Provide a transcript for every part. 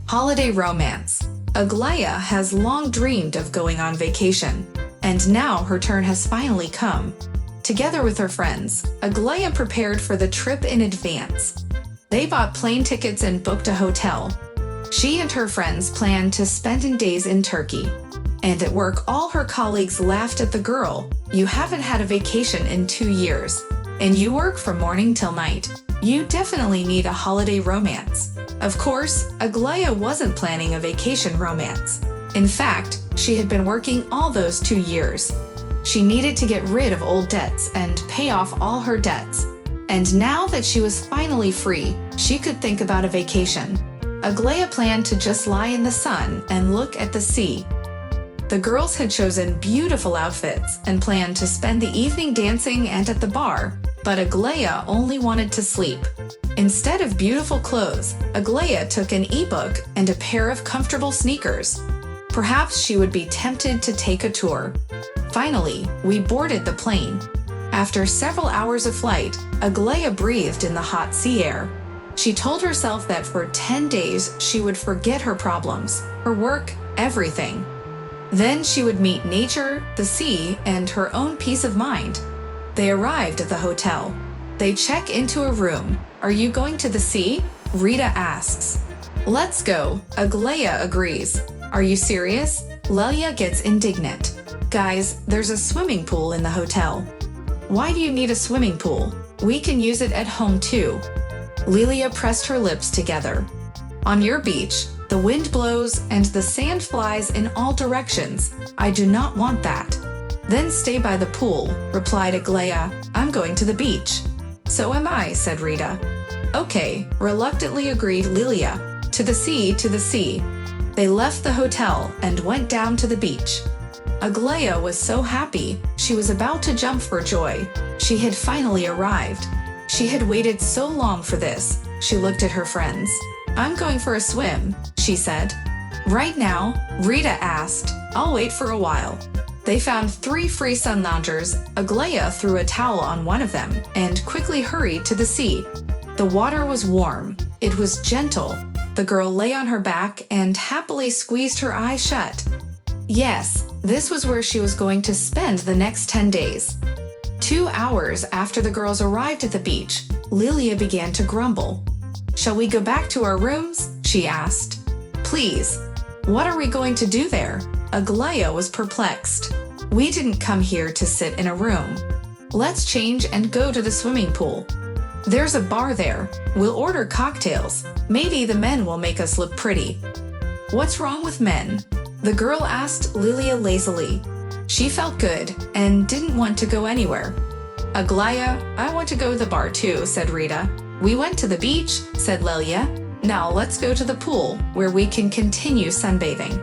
Holiday romance. Aglaia has long dreamed of going on vacation, and now her turn has finally come. Together with her friends, Aglaia prepared for the trip in advance. They bought plane tickets and booked a hotel. She and her friends planned to spend days in Turkey. And at work, all her colleagues laughed at the girl. "You haven't had a vacation in 2 years, and you work from morning till night. You definitely need a holiday romance." Of course, Aglaia wasn't planning a vacation romance. In fact, she had been working all those 2 years. She needed to get rid of old debts and pay off all her debts. And now that she was finally free, she could think about a vacation. Aglaia planned to just lie in the sun and look at the sea. The girls had chosen beautiful outfits and planned to spend the evening dancing and at the bar, but Aglaia only wanted to sleep. Instead of beautiful clothes, Aglaia took an ebook and a pair of comfortable sneakers. Perhaps she would be tempted to take a tour. Finally, we boarded the plane. After several hours of flight, Aglaia breathed in the hot sea air. She told herself that for 10 days she would forget her problems, her work, everything. Then she would meet nature, the sea, and her own peace of mind. They arrived at the hotel. They check into a room. "Are you going to the sea?" Rita asks. "Let's go," Aglaia agrees. "Are you serious?" Lelia gets indignant. "Guys, there's a swimming pool in the hotel." "Why do you need a swimming pool? We can use it at home too." Lelia pressed her lips together. "On your beach, the wind blows and the sand flies in all directions. I do not want that." "Then stay by the pool," replied Aglaia. "I'm going to the beach." "So am I," said Rita. "Okay," reluctantly agreed Lelia. To the sea, to the sea." They left the hotel and went down to the beach. Aglaia was so happy, she was about to jump for joy. She had finally arrived. She had waited so long for this. She looked at her friends. "I'm going for a swim," she said. "Right now?" Rita asked. "I'll wait for a while." They found 3 free sun loungers. Aglaia threw a towel on one of them and quickly hurried to the sea. The water was warm. It was gentle. The girl lay on her back and happily squeezed her eyes shut. Yes, this was where she was going to spend the next 10 days. 2 hours after the girls arrived at the beach, Lelia began to grumble. "Shall we go back to our rooms?" she asked. "Please. What are we going to do there?" Aglaia was perplexed. "We didn't come here to sit in a room. Let's change and go to the swimming pool. There's a bar there. We'll order cocktails. Maybe the men will make us look pretty." "What's wrong with men?" the girl asked Lelia lazily. She felt good and didn't want to go anywhere. "Aglaia, I want to go to the bar too," said Rita. "We went to the beach," said Lelia. "Now let's go to the pool where we can continue sunbathing.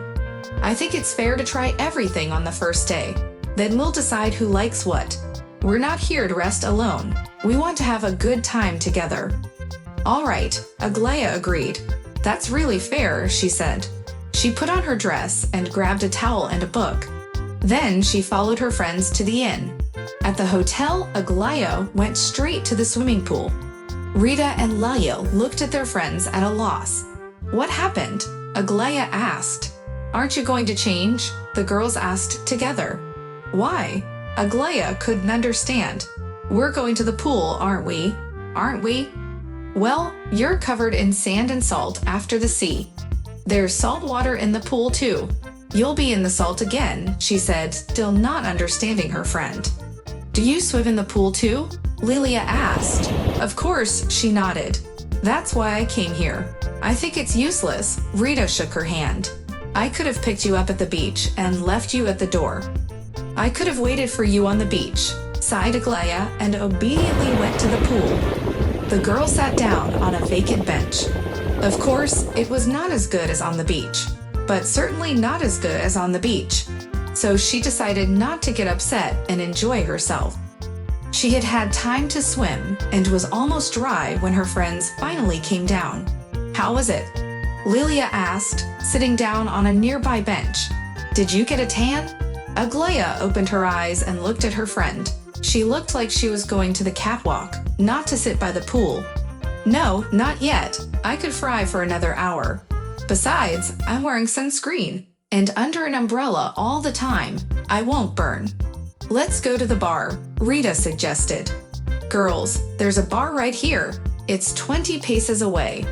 I think it's fair to try everything on the first day. Then we'll decide who likes what. We're not here to rest alone. We want to have a good time together." "All right," Aglaia agreed. "That's really fair," she said. She put on her dress and grabbed a towel and a book. Then she followed her friends to the inn. At the hotel, Aglaia went straight to the swimming pool. Rita and Lelia looked at their friends at a loss. "What happened?" Aglaia asked. "Aren't you going to change?" the girls asked together. "Why?" Aglaia couldn't understand. "We're going to the pool, aren't we?" "Aren't we?" "Well, you're covered in sand and salt after the sea. There's salt water in the pool too. You'll be in the salt again," she said, still not understanding her friend. "Do you swim in the pool too?" Lelia asked. "Of course," she nodded. "That's why I came here. I think it's useless." Rita shook her hand. "I could have picked you up at the beach and left you at the door. I could have waited for you on the beach," sighed Aglaia and obediently went to the pool. The girl sat down on a vacant bench. Of course, it was not as good as on the beach, but certainly not as good as on the beach. So she decided not to get upset and enjoy herself. She had had time to swim and was almost dry when her friends finally came down. "How was it?" Lelia asked, sitting down on a nearby bench. "Did you get a tan?" Aglaia opened her eyes and looked at her friend. She looked like she was going to the catwalk, not to sit by the pool. "No, not yet. I could fry for another hour." Besides, I'm wearing sunscreen and under an umbrella all the time. I won't burn. Let's go to the bar, Rita suggested. Girls, there's a bar right here. It's 20 paces away.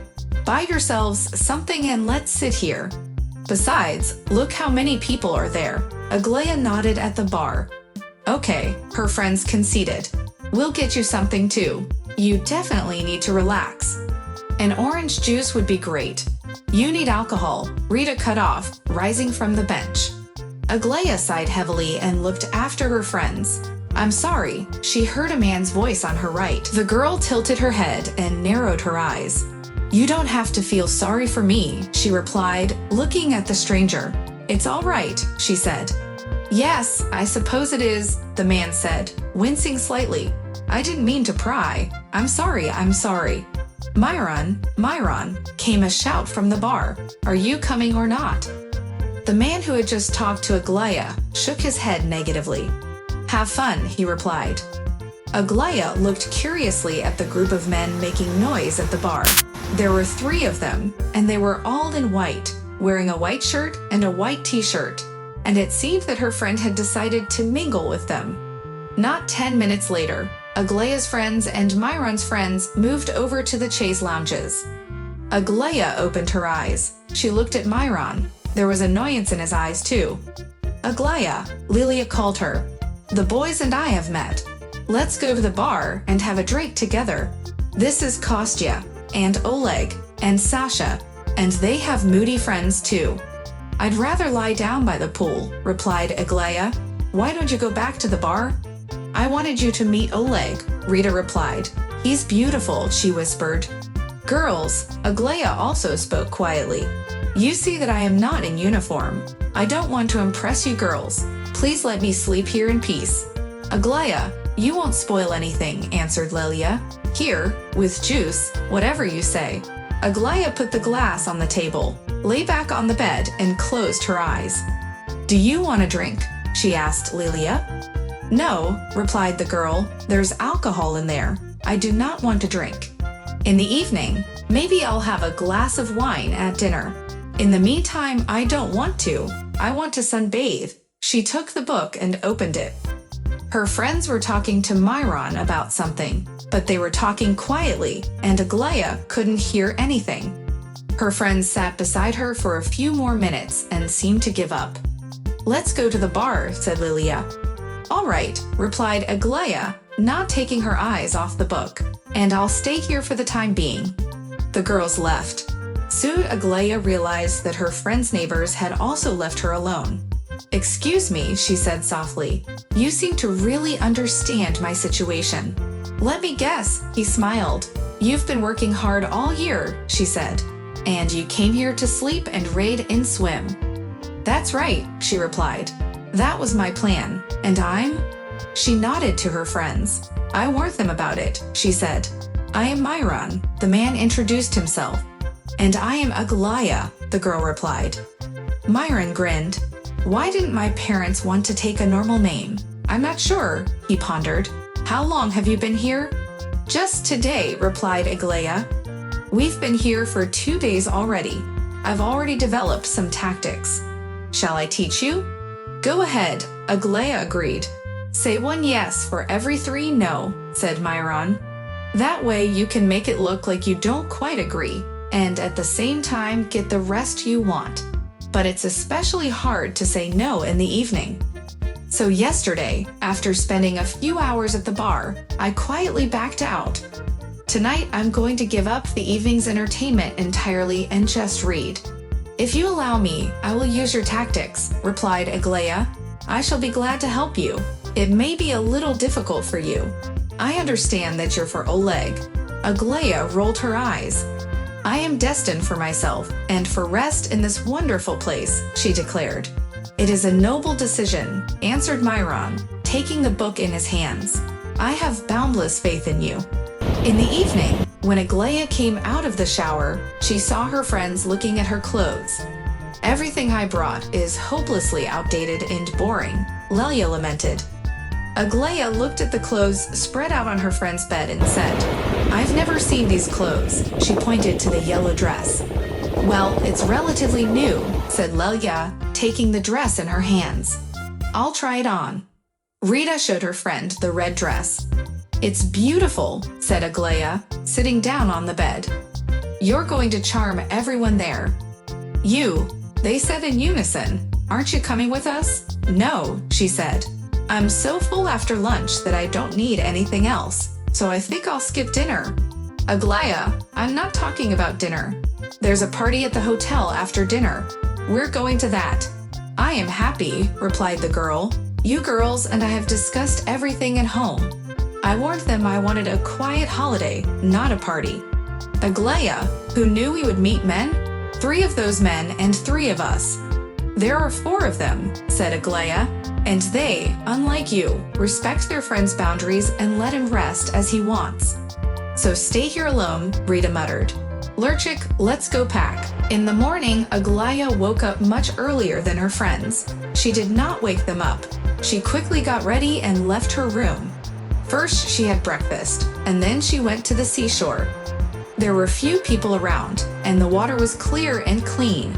Buy yourselves something and let's sit here. Besides, look how many people are there. Aglaia nodded at the bar. Okay, her friends conceded. We'll get you something too. You definitely need to relax. An orange juice would be great. You need alcohol, Rita cut off, rising from the bench. Aglaia sighed heavily and looked after her friends. I'm sorry, she heard a man's voice on her right. The girl tilted her head and narrowed her eyes. You don't have to feel sorry for me, she replied, looking at the stranger. It's all right, she said. Yes, I suppose it is, the man said, wincing slightly. I didn't mean to pry. I'm sorry. Myron, came a shout from the bar. Are you coming or not? The man who had just talked to Aglaia shook his head negatively. Have fun, he replied. Aglaia looked curiously at the group of men making noise at the bar. There were 3 of them, and they were all in white, wearing a white shirt and a white t-shirt, and it seemed that her friend had decided to mingle with them. Not 10 minutes later, Aglaia's friends and Myron's friends moved over to the chaise lounges. Aglaia opened her eyes. She looked at Myron. There was annoyance in his eyes, too. Aglaia, Lilia called her. The boys and I have met. Let's go to the bar and have a drink together. This is Kostya, and Oleg, and Sasha, and they have moody friends, too. I'd rather lie down by the pool, replied Aglaia. Why don't you go back to the bar? I wanted you to meet Oleg, Rita replied. He's beautiful, she whispered. Girls, Aglaia also spoke quietly. You see that I am not in uniform. I don't want to impress you girls. Please let me sleep here in peace. Aglaia, you won't spoil anything, answered Lilia. Here, with juice, whatever you say. Aglaia put the glass on the table, lay back on the bed, and closed her eyes. Do you want a drink? She asked Lilia. No, replied the girl. There's alcohol in there. I do not want to drink. In the evening, maybe I'll have a glass of wine at dinner. In the meantime, I don't want to. I want to sunbathe. She took the book and opened it. Her friends were talking to Myron about something, but they were talking quietly, and Aglaia couldn't hear anything. Her friends sat beside her for a few more minutes and seemed to give up. Let's go to the bar, said Lilia. All right, replied Aglaia, not taking her eyes off the book, and I'll stay here for the time being. The girls left. Soon Aglaia realized that her friend's neighbors had also left her alone. Excuse me, she said softly. You seem to really understand my situation. Let me guess, he smiled. You've been working hard all year, she said. And you came here to sleep and raid and swim. That's right, she replied. That was my plan. And I'm? She nodded to her friends. I warned them about it, she said. I am Myron, the man introduced himself. And I am Aglaia, the girl replied. Myron grinned. Why didn't my parents want to take a normal name? I'm not sure, he pondered. How long have you been here? Just today, replied Aglaia. We've been here for 2 days already. I've already developed some tactics. Shall I teach you? Go ahead, Aglaia agreed. Say 1 yes for every 3 no, said Myron. That way you can make it look like you don't quite agree, and at the same time get the rest you want. But it's especially hard to say no in the evening. So yesterday, after spending a few hours at the bar, I quietly backed out. Tonight I'm going to give up the evening's entertainment entirely and just read. If you allow me, I will use your tactics, replied Aglaia. I shall be glad to help you. It may be a little difficult for you. I understand that you're for Oleg. Aglaia rolled her eyes. I am destined for myself and for rest in this wonderful place, she declared. It is a noble decision, answered Myron, taking the book in his hands. I have boundless faith in you. In the evening, when Aglaia came out of the shower, she saw her friends looking at her clothes. Everything I brought is hopelessly outdated and boring, Lelia lamented. Aglaia looked at the clothes spread out on her friend's bed and said, I've never seen these clothes. She pointed to the yellow dress. Well, it's relatively new, said Lelia, taking the dress in her hands. I'll try it on. Rita showed her friend the red dress. It's beautiful, said Aglaia, sitting down on the bed. You're going to charm everyone there. You, they said in unison. Aren't you coming with us? No, she said. I'm so full after lunch that I don't need anything else, so I think I'll skip dinner. Aglaia, I'm not talking about dinner. There's a party at the hotel after dinner. We're going to that. I am happy, replied the girl. You girls and I have discussed everything at home. I warned them I wanted a quiet holiday, not a party. Aglaia, who knew we would meet men? 3 of those men and 3 of us. There are 4 of them, said Aglaia, and they, unlike you, respect their friend's boundaries and let him rest as he wants. So stay here alone, Rita muttered. Lurchik, let's go pack. In the morning, Aglaia woke up much earlier than her friends. She did not wake them up. She quickly got ready and left her room. First, she had breakfast, and then she went to the seashore. There were few people around, and the water was clear and clean.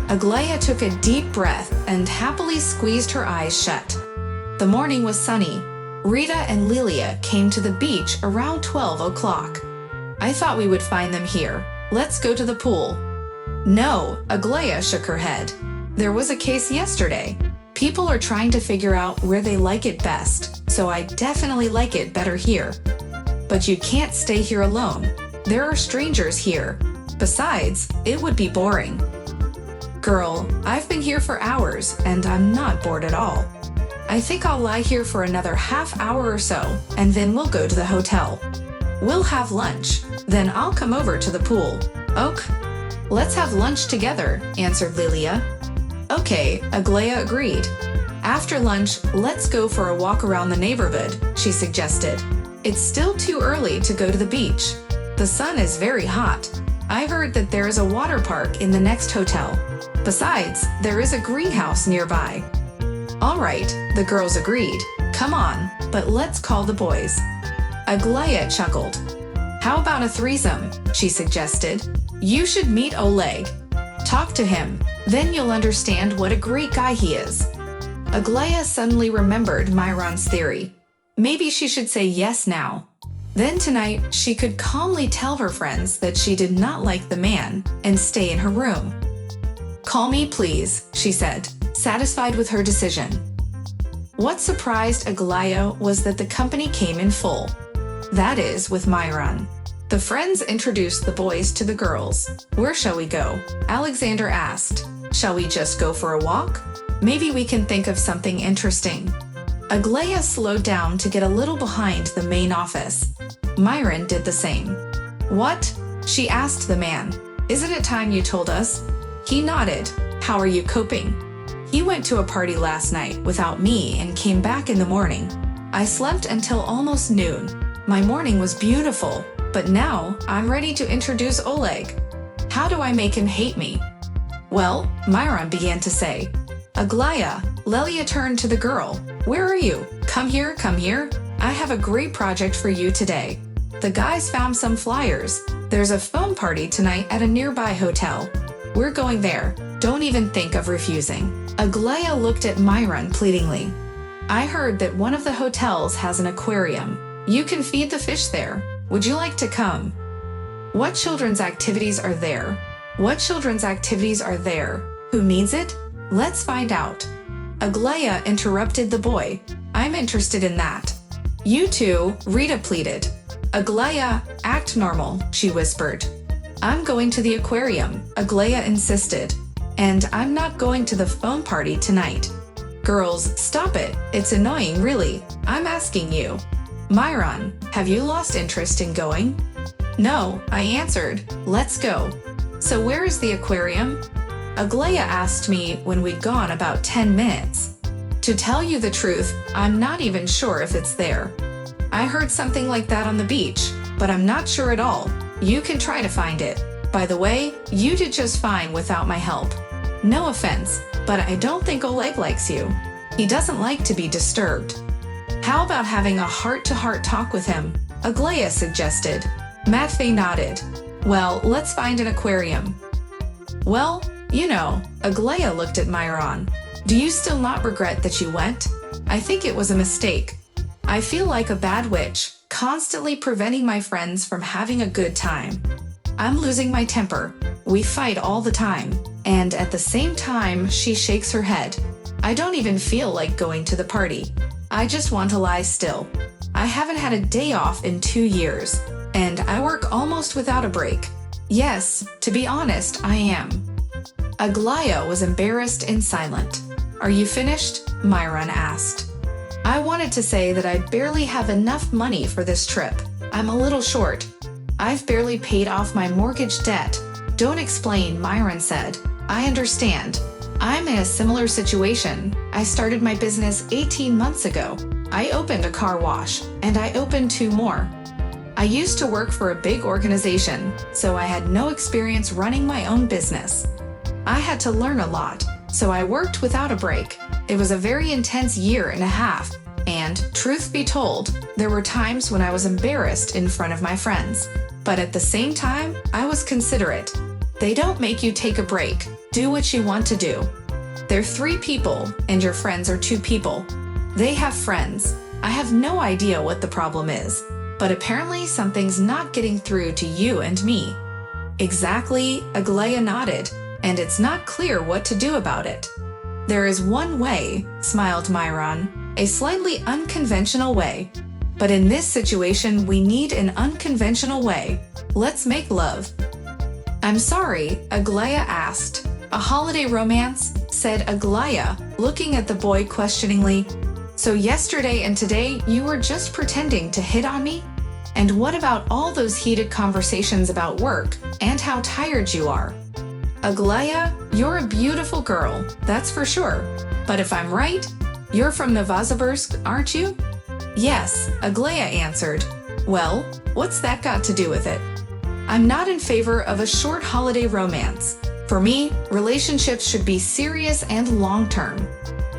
Aglaia took a deep breath and happily squeezed her eyes shut. The morning was sunny. Rita and Lilia came to the beach around 12 o'clock. I thought we would find them here. Let's go to the pool. No, Aglaia shook her head. There was a case yesterday. People are trying to figure out where they like it best, so I definitely like it better here. But you can't stay here alone. There are strangers here. Besides, it would be boring. Girl, I've been here for hours, and I'm not bored at all. I think I'll lie here for another half hour or so, and then we'll go to the hotel. We'll have lunch, then I'll come over to the pool. Ok? Let's have lunch together, answered Lilia. Okay, Aglaia agreed. After lunch, let's go for a walk around the neighborhood, she suggested. It's still too early to go to the beach. The sun is very hot. I heard that there is a water park in the next hotel. Besides, there is a greenhouse nearby. All right, the girls agreed. Come on, but let's call the boys. Aglaia chuckled. How about a threesome, she suggested. You should meet Oleg. Talk to him, then you'll understand what a great guy he is. Aglaia suddenly remembered Myron's theory. Maybe she should say yes now. Then tonight, she could calmly tell her friends that she did not like the man and stay in her room. Call me, please, she said, satisfied with her decision. What surprised Aglaia was that the company came in full. That is, with Myron. The friends introduced the boys to the girls. Where shall we go? Alexander asked. Shall we just go for a walk? Maybe we can think of something interesting. Aglaia slowed down to get a little behind the main office. Myron did the same. What? She asked the man. Isn't it time you told us? He nodded. How are you coping? He went to a party last night without me and came back in the morning. I slept until almost noon. My morning was beautiful, but now I'm ready to introduce Oleg. How do I make him hate me? Well, Myron began to say. Aglaia, Lelia turned to the girl. Where are you? Come here, come here. I have a great project for you today. The guys found some flyers. There's a foam party tonight at a nearby hotel. We're going there. Don't even think of refusing. Aglaia looked at Myron pleadingly. I heard that one of the hotels has an aquarium. You can feed the fish there. Would you like to come? What children's activities are there? What children's activities are there? Who needs it? Let's find out. Aglaia interrupted the boy. I'm interested in that. You two, Rita pleaded. Aglaia, act normal, she whispered. I'm going to the aquarium, Aglaia insisted. And I'm not going to the foam party tonight. Girls, stop it. It's annoying, really. I'm asking you. Myron, have you lost interest in going? No, I answered. Let's go. So where is the aquarium? Aglaia asked me when we'd gone about 10 minutes. To tell you the truth, I'm not even sure if it's there. I heard something like that on the beach, but I'm not sure at all. You can try to find it. By the way, you did just fine without my help. No offense, but I don't think Oleg likes you. He doesn't like to be disturbed. How about having a heart-to-heart talk with him? Aglaia suggested. Matvey nodded. Well, let's find an aquarium. Well, Aglaia looked at Myron. Do you still not regret that you went? I think it was a mistake. I feel like a bad witch, constantly preventing my friends from having a good time. I'm losing my temper. We fight all the time. And at the same time, she shakes her head. I don't even feel like going to the party. I just want to lie still. I haven't had a day off in 2 years, and I work almost without a break. Yes, to be honest, I am. Aglaia was embarrassed and silent. Are you finished? Myron asked. I wanted to say that I barely have enough money for this trip. I'm a little short. I've barely paid off my mortgage debt. Don't explain, Myron said. I understand. I'm in a similar situation. I started my business 18 months ago. I opened a car wash, and I opened 2 more. I used to work for a big organization, so I had no experience running my own business. I had to learn a lot, so I worked without a break. It was a very intense year and a half, and, truth be told, there were times when I was embarrassed in front of my friends. But at the same time, I was considerate. They don't make you take a break. Do what you want to do. They're 3 people, and your friends are 2 people. They have friends. I have no idea what the problem is, but apparently something's not getting through to you and me. Exactly, Aglaia nodded, and it's not clear what to do about it. There is one way, smiled Myron, a slightly unconventional way. But in this situation, we need an unconventional way. Let's make love. I'm sorry, Aglaia asked. A holiday romance? Said Aglaia, looking at the boy questioningly. So yesterday and today, you were just pretending to hit on me? And what about all those heated conversations about work and how tired you are? Aglaia, you're a beautiful girl, that's for sure. But if I'm right, you're from Novosibirsk, aren't you? Yes, Aglaia answered. Well, what's that got to do with it? I'm not in favor of a short holiday romance. For me, relationships should be serious and long-term.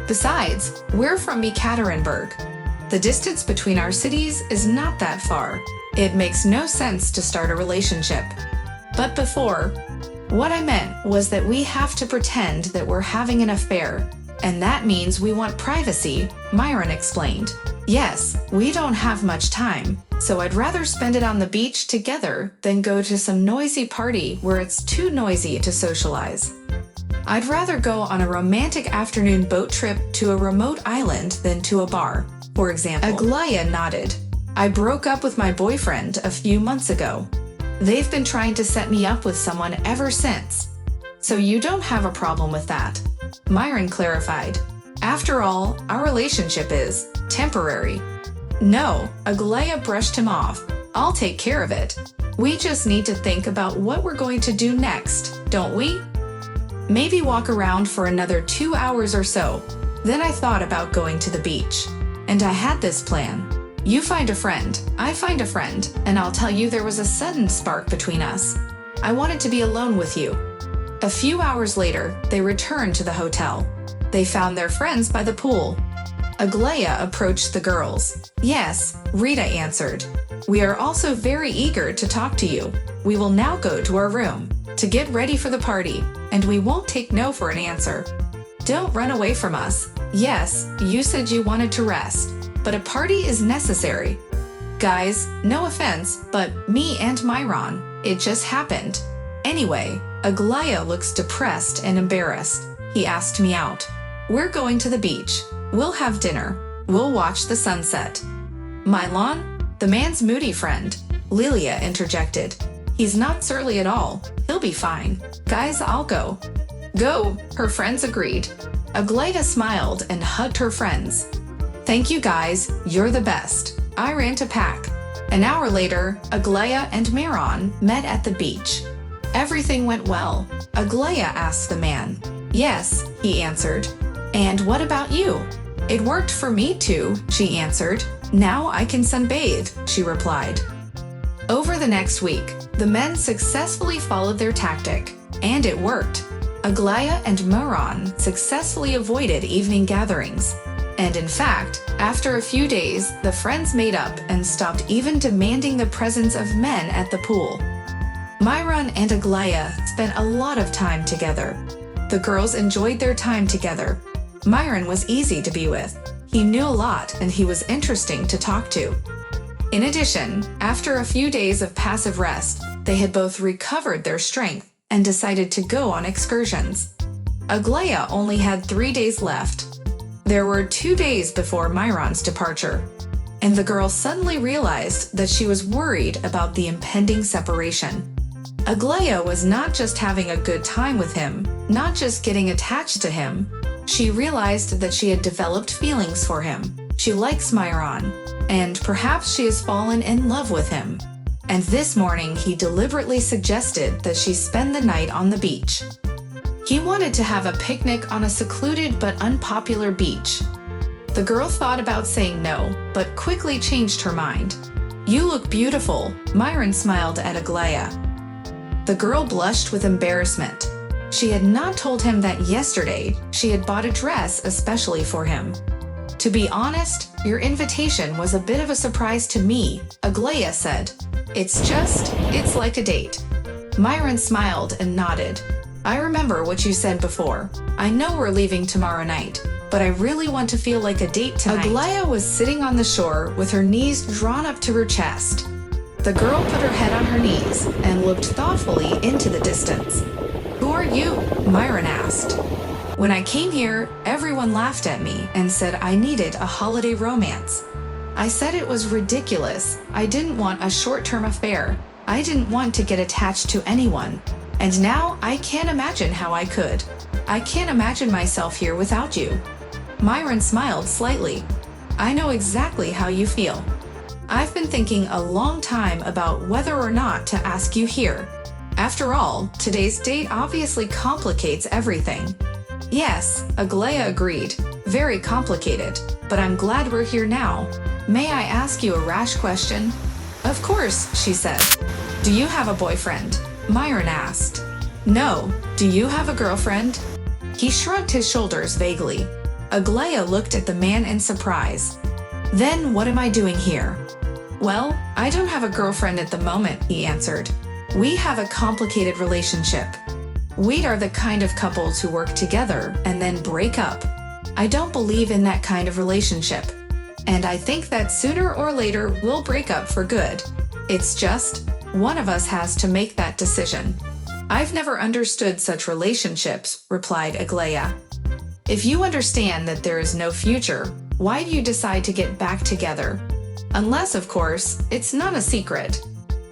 Besides, we're from Ekaterinburg. The distance between our cities is not that far. It makes no sense to start a relationship. But before, what I meant was that we have to pretend that we're having an affair, and that means we want privacy, Myron explained. Yes, we don't have much time, so I'd rather spend it on the beach together than go to some noisy party where it's too noisy to socialize. I'd rather go on a romantic afternoon boat trip to a remote island than to a bar, for example. Aglaia nodded. I broke up with my boyfriend a few months ago. They've been trying to set me up with someone ever since. So you don't have a problem with that, Myron clarified. After all, our relationship is temporary. No, Aglaia brushed him off. I'll take care of it. We just need to think about what we're going to do next, don't we? Maybe walk around for another 2 hours or so. Then I thought about going to the beach. And I had this plan. You find a friend, I find a friend, and I'll tell you there was a sudden spark between us. I wanted to be alone with you. A few hours later, they returned to the hotel. They found their friends by the pool. Aglaia approached the girls. Yes, Rita answered. We are also very eager to talk to you. We will now go to our room to get ready for the party, and we won't take no for an answer. Don't run away from us. Yes, you said you wanted to rest, but a party is necessary. Guys, no offense, but me and Myron, it just happened. Anyway, Aglaia looks depressed and embarrassed. He asked me out. We're going to the beach. We'll have dinner. We'll watch the sunset. Mylon, the man's moody friend, Lilia interjected. He's not surly at all. He'll be fine. Guys, I'll go. Go, her friends agreed. Aglaia smiled and hugged her friends. Thank you guys, you're the best. I ran to pack. An hour later, Aglaia and Myron met at the beach. Everything went well. Aglaia asked the man. Yes, he answered. And what about you? It worked for me too, she answered. Now I can sunbathe, she replied. Over the next week, the men successfully followed their tactic, and it worked. Aglaia and Myron successfully avoided evening gatherings. And in fact, after a few days, the friends made up and stopped even demanding the presence of men at the pool. Myron and Aglaia spent a lot of time together. The girls enjoyed their time together. Myron was easy to be with. He knew a lot and he was interesting to talk to. In addition, after a few days of passive rest, they had both recovered their strength and decided to go on excursions. Aglaia only had 3 days left. There were 2 days before Myron's departure, and the girl suddenly realized that she was worried about the impending separation. Aglaia was not just having a good time with him, not just getting attached to him. She realized that she had developed feelings for him. She likes Myron, and perhaps she has fallen in love with him. And this morning he deliberately suggested that she spend the night on the beach. He wanted to have a picnic on a secluded but unpopular beach. The girl thought about saying no, but quickly changed her mind. "You look beautiful," Myron smiled at Aglaia. The girl blushed with embarrassment. She had not told him that yesterday she had bought a dress especially for him. "To be honest, your invitation was a bit of a surprise to me," Aglaia said. It's like a date." Myron smiled and nodded. "I remember what you said before. I know we're leaving tomorrow night, but I really want to feel like a date tonight." Aglaia was sitting on the shore with her knees drawn up to her chest. The girl put her head on her knees and looked thoughtfully into the distance. "Who are you?" Myron asked. "When I came here, everyone laughed at me and said I needed a holiday romance. I said it was ridiculous. I didn't want a short-term affair. I didn't want to get attached to anyone. And now I can't imagine how I could. I can't imagine myself here without you." Myron smiled slightly. "I know exactly how you feel. I've been thinking a long time about whether or not to ask you here. After all, today's date obviously complicates everything." "Yes," Aglaia agreed. "Very complicated, but I'm glad we're here now. May I ask you a rash question?" "Of course," she said. "Do you have a boyfriend?" Myron asked. "No. Do you have a girlfriend?" He shrugged his shoulders vaguely. Aglaia looked at the man in surprise. "Then what am I doing here?" "Well, I don't have a girlfriend at the moment," he answered. "We have a complicated relationship. We are the kind of couples who work together and then break up. I don't believe in that kind of relationship. And I think that sooner or later we'll break up for good. It's just, one of us has to make that decision." "I've never understood such relationships," replied Aglaia. "If you understand that there is no future, why do you decide to get back together? Unless, of course, it's not a secret."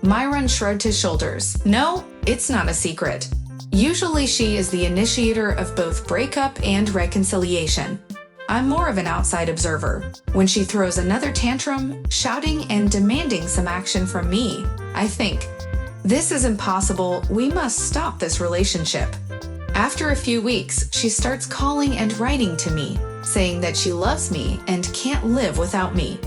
Myron shrugged his shoulders. "No, it's not a secret. Usually she is the initiator of both breakup and reconciliation. I'm more of an outside observer. When she throws another tantrum, shouting and demanding some action from me, I think, this is impossible, we must stop this relationship. After a few weeks, she starts calling and writing to me, saying that she loves me and can't live without me.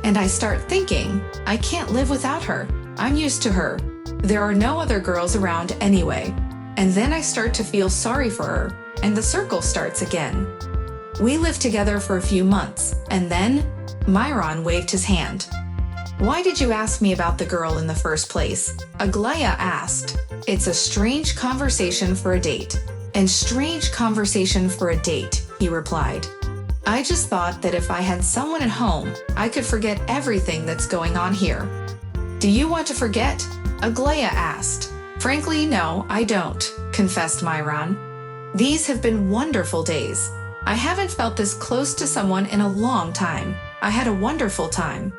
And I start thinking, I can't live without her. I'm used to her. There are no other girls around anyway. And then I start to feel sorry for her, and the circle starts again. We lived together for a few months, and then Myron waved his hand. "Why did you ask me about the girl in the first place?" Aglaia asked. "It's a strange conversation for a date." "And strange conversation for a date," he replied. "I just thought that if I had someone at home, I could forget everything that's going on here." "Do you want to forget?" Aglaia asked. "Frankly, no, I don't," confessed Myron. "These have been wonderful days. I haven't felt this close to someone in a long time. I had a wonderful time.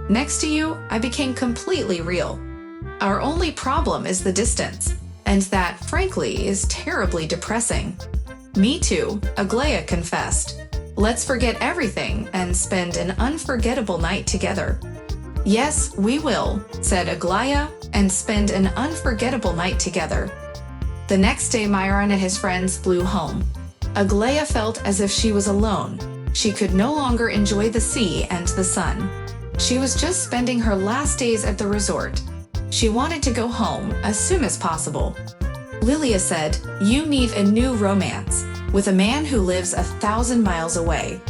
Next to you, I became completely real. Our only problem is the distance, and that, frankly, is terribly depressing." "Me too," Aglaia confessed. "Let's forget everything and spend an unforgettable night together." "Yes, we will," said Aglaia, "and spend an unforgettable night together." The next day, Myron and his friends flew home. Aglaia felt as if she was alone. She could no longer enjoy the sea and the sun. She was just spending her last days at the resort. She wanted to go home as soon as possible. Lilia said, "You need a new romance with a man who lives 1,000 miles away."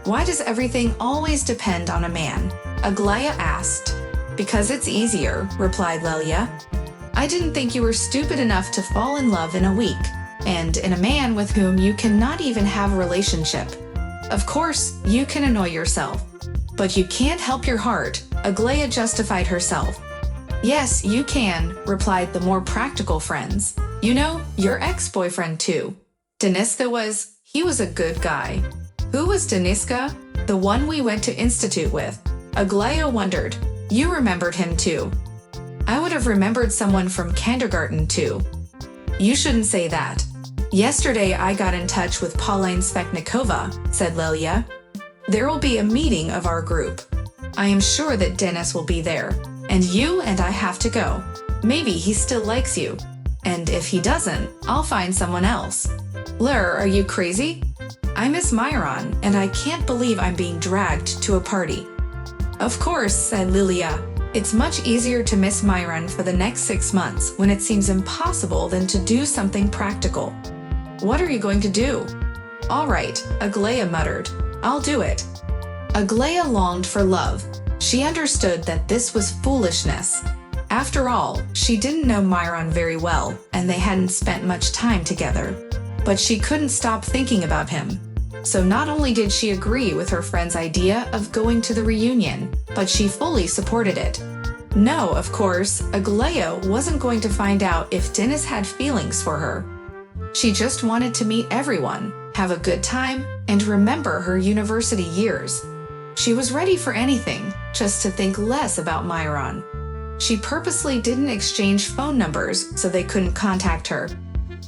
"Why does everything always depend on a man?" Aglaia asked. "Because it's easier," replied Lilia. I didn't think you were stupid enough to fall in love in a week, and in a man with whom you cannot even have a relationship. Of course, you can annoy yourself, but you can't help your heart, Aglaia justified herself. Yes, you can, replied the more practical friends. You know, your ex-boyfriend too. Deniska he was a good guy. Who was Deniska? The one we went to institute with. Aglaia wondered. You remembered him too. I would have remembered someone from kindergarten too. You shouldn't say that. Yesterday I got in touch with Pauline Svechnikova, said Lelia. There will be a meeting of our group. I am sure that Dennis will be there, and you and I have to go. Maybe he still likes you. And if he doesn't, I'll find someone else. Lur, are you crazy? I miss Myron, and I can't believe I'm being dragged to a party. Of course, said Lilia. It's much easier to miss Myron for the next 6 months when it seems impossible than to do something practical. What are you going to do? All right, Aglaia muttered. I'll do it. Aglaia longed for love. She understood that this was foolishness. After all, she didn't know Myron very well, and they hadn't spent much time together. But she couldn't stop thinking about him. So not only did she agree with her friend's idea of going to the reunion, but she fully supported it. No, of course, Aglaia wasn't going to find out if Dennis had feelings for her. She just wanted to meet everyone, have a good time, and remember her university years. She was ready for anything, just to think less about Myron. She purposely didn't exchange phone numbers so they couldn't contact her.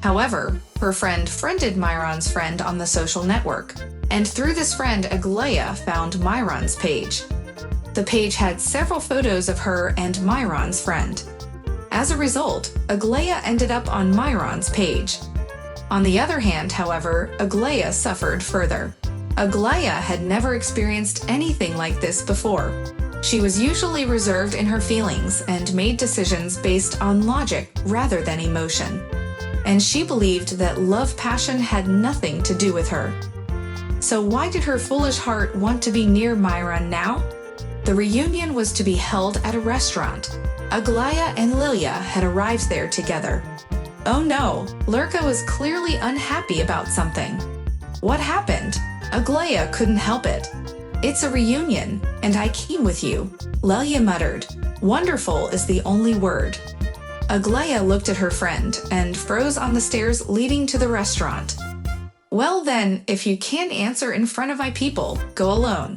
However, her friend friended Myron's friend on the social network, and through this friend Aglaia found Myron's page. The page had several photos of her and Myron's friend. As a result, Aglaia ended up on Myron's page. On the other hand, however, Aglaia suffered further. Aglaia had never experienced anything like this before. She was usually reserved in her feelings and made decisions based on logic rather than emotion. And she believed that love-passion had nothing to do with her. So why did her foolish heart want to be near Myron now? The reunion was to be held at a restaurant. Aglaia and Lilia had arrived there together. Oh no, Lurka was clearly unhappy about something. What happened? Aglaia couldn't help it. It's a reunion, and I came with you, Lelia muttered. Wonderful is the only word. Aglaia looked at her friend and froze on the stairs leading to the restaurant. Well then, if you can't answer in front of my people, go alone.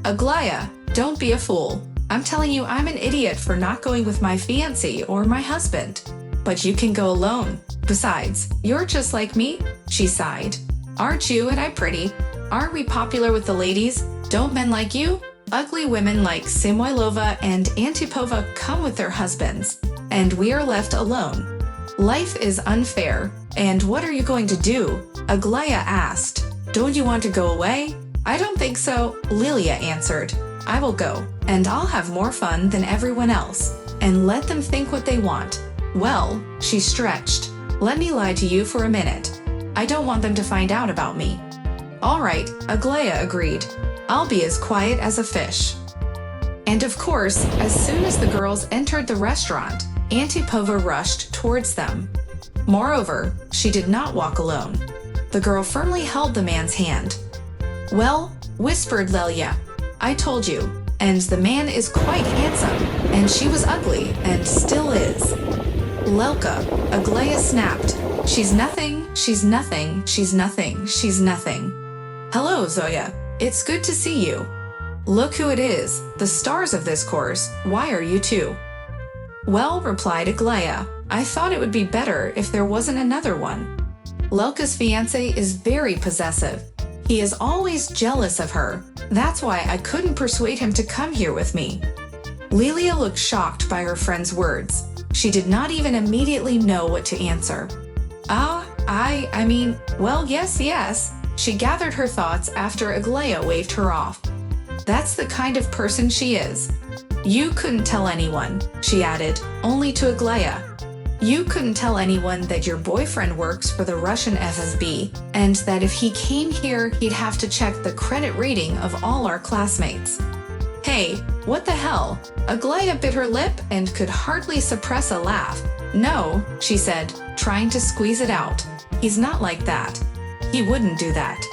Aglaia, don't be a fool. I'm telling you I'm an idiot for not going with my fiancé or my husband. But you can go alone. Besides, you're just like me, she sighed. Aren't you and I pretty? Aren't we popular with the ladies? Don't men like you? Ugly women like Samoilova and Antipova come with their husbands, and we are left alone. Life is unfair, and what are you going to do? Aglaia asked. Don't you want to go away? I don't think so, Lilia answered. I will go, and I'll have more fun than everyone else, and let them think what they want. Well, she stretched. Let me lie to you for a minute. I don't want them to find out about me. All right, Aglaia agreed. I'll be as quiet as a fish. And of course, as soon as the girls entered the restaurant, Antipova rushed towards them. Moreover, she did not walk alone. The girl firmly held the man's hand. Well, whispered Lelia, I told you, and the man is quite handsome, and she was ugly, and still is. Lelka, Aglaia snapped. She's nothing, she's nothing, she's nothing, she's nothing. Hello, Zoya. It's good to see you. Look who it is, the stars of this course. Why are you two? Well, replied Aglaia, I thought it would be better if there wasn't another one. Lelka's fiancé is very possessive. He is always jealous of her. That's why I couldn't persuade him to come here with me. Lilia looked shocked by her friend's words. She did not even immediately know what to answer. I mean, well, yes. She gathered her thoughts after Aglaia waved her off. That's the kind of person she is. You couldn't tell anyone, she added, only to Aglaia. You couldn't tell anyone that your boyfriend works for the Russian FSB, and that if he came here, he'd have to check the credit rating of all our classmates. Hey, what the hell? Aglaia bit her lip and could hardly suppress a laugh. No, she said, trying to squeeze it out. He's not like that. He wouldn't do that.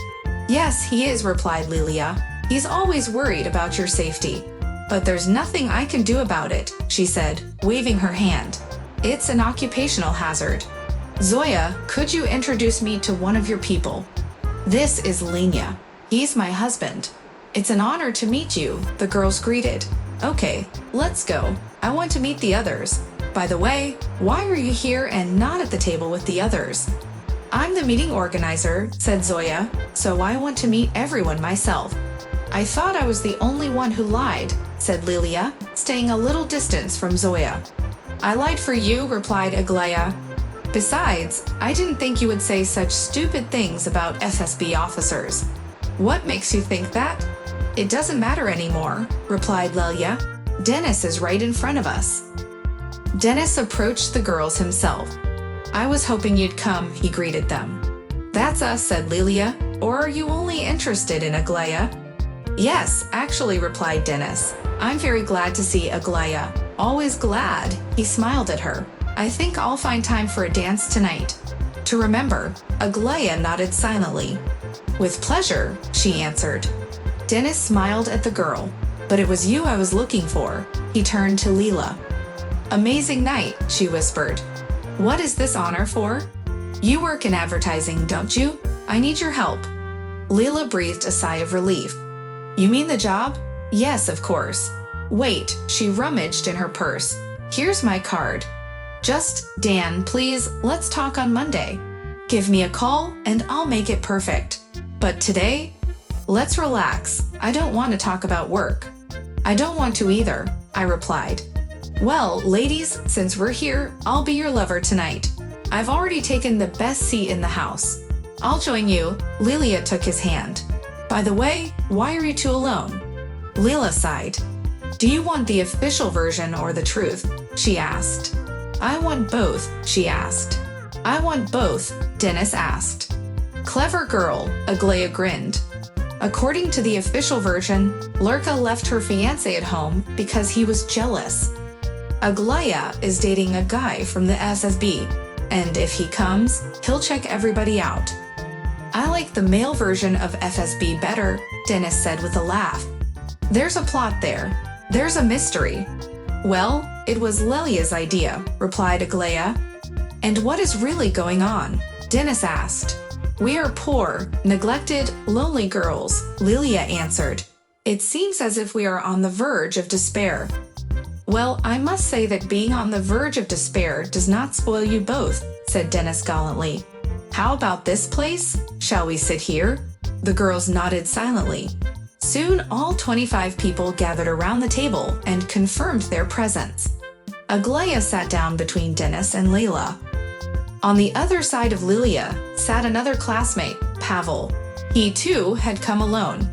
Yes, he is, replied Lilia. He's always worried about your safety. But there's nothing I can do about it, she said, waving her hand. It's an occupational hazard. Zoya, could you introduce me to one of your people? This is Lenya. He's my husband. It's an honor to meet you, the girls greeted. Okay, let's go. I want to meet the others. By the way, why are you here and not at the table with the others? I'm the meeting organizer, said Zoya, so I want to meet everyone myself. I thought I was the only one who lied, said Lilia, staying a little distance from Zoya. I lied for you, replied Aglaya. Besides, I didn't think you would say such stupid things about FSB officers. What makes you think that? It doesn't matter anymore, replied Lelia. Dennis is right in front of us. Dennis approached the girls himself. I was hoping you'd come, he greeted them. That's us, said Lilia. Or are you only interested in Aglaya? Yes, actually, replied Dennis. I'm very glad to see Aglaya. Always glad, he smiled at her. I think I'll find time for a dance tonight. To remember, Aglaya nodded silently. With pleasure, she answered. Dennis smiled at the girl. But it was you I was looking for. He turned to Leela. Amazing night, she whispered. What is this honor for? You work in advertising, don't you? I need your help. Leela breathed a sigh of relief. You mean the job? Yes, of course. Wait, she rummaged in her purse. Here's my card. Just, Dan, please, let's talk on Monday. Give me a call and I'll make it perfect. But today, let's relax. I don't want to talk about work. I don't want to either, I replied. Well, ladies, since we're here, I'll be your lover tonight. I've already taken the best seat in the house. I'll join you. Lilia took his hand. By the way, why are you two alone? Leela sighed. Do you want the official version or the truth? She asked. I want both, she asked. I want both, Dennis asked. Clever girl, Aglaya grinned. According to the official version, Lurka left her fiancé at home because he was jealous. Aglaya is dating a guy from the SFB, and if he comes, he'll check everybody out. I like the male version of FSB better, Dennis said with a laugh. There's a plot there. There's a mystery. Well, it was Lelia's idea, replied Aglaya. And what is really going on? Dennis asked. We are poor, neglected, lonely girls, Lilia answered. It seems as if we are on the verge of despair. Well, I must say that being on the verge of despair does not spoil you both, said Dennis gallantly. How about this place? Shall we sit here? The girls nodded silently. Soon all 25 people gathered around the table and confirmed their presence. Aglaya sat down between Dennis and Layla. On the other side of Lilia sat another classmate, Pavel. He too had come alone.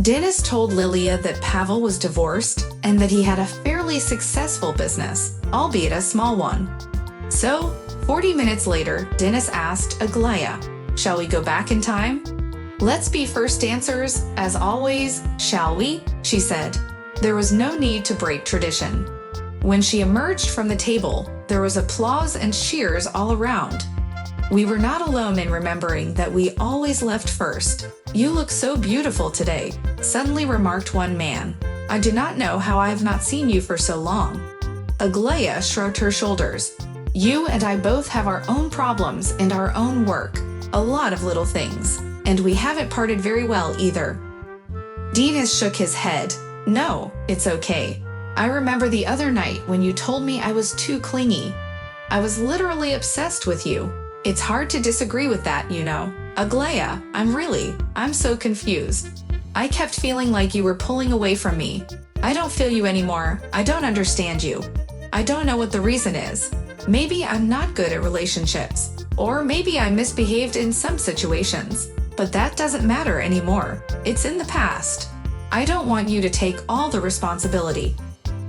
Dennis told Lilia that Pavel was divorced and that he had a fairly successful business, albeit a small one. So, 40 minutes later, Dennis asked Aglaya, shall we go back in time? Let's be first dancers, as always, shall we? She said. There was no need to break tradition. When she emerged from the table, there was applause and cheers all around. We were not alone in remembering that we always left first. You look so beautiful today, suddenly remarked one man. I do not know how I have not seen you for so long. Aglaya shrugged her shoulders. You and I both have our own problems and our own work, a lot of little things, and we haven't parted very well either. Dennis shook his head. No, it's okay. I remember the other night when you told me I was too clingy. I was literally obsessed with you. It's hard to disagree with that, you know. Aglaya, I'm so confused. I kept feeling like you were pulling away from me. I don't feel you anymore. I don't understand you. I don't know what the reason is. Maybe I'm not good at relationships. Or maybe I misbehaved in some situations. But that doesn't matter anymore. It's in the past. I don't want you to take all the responsibility.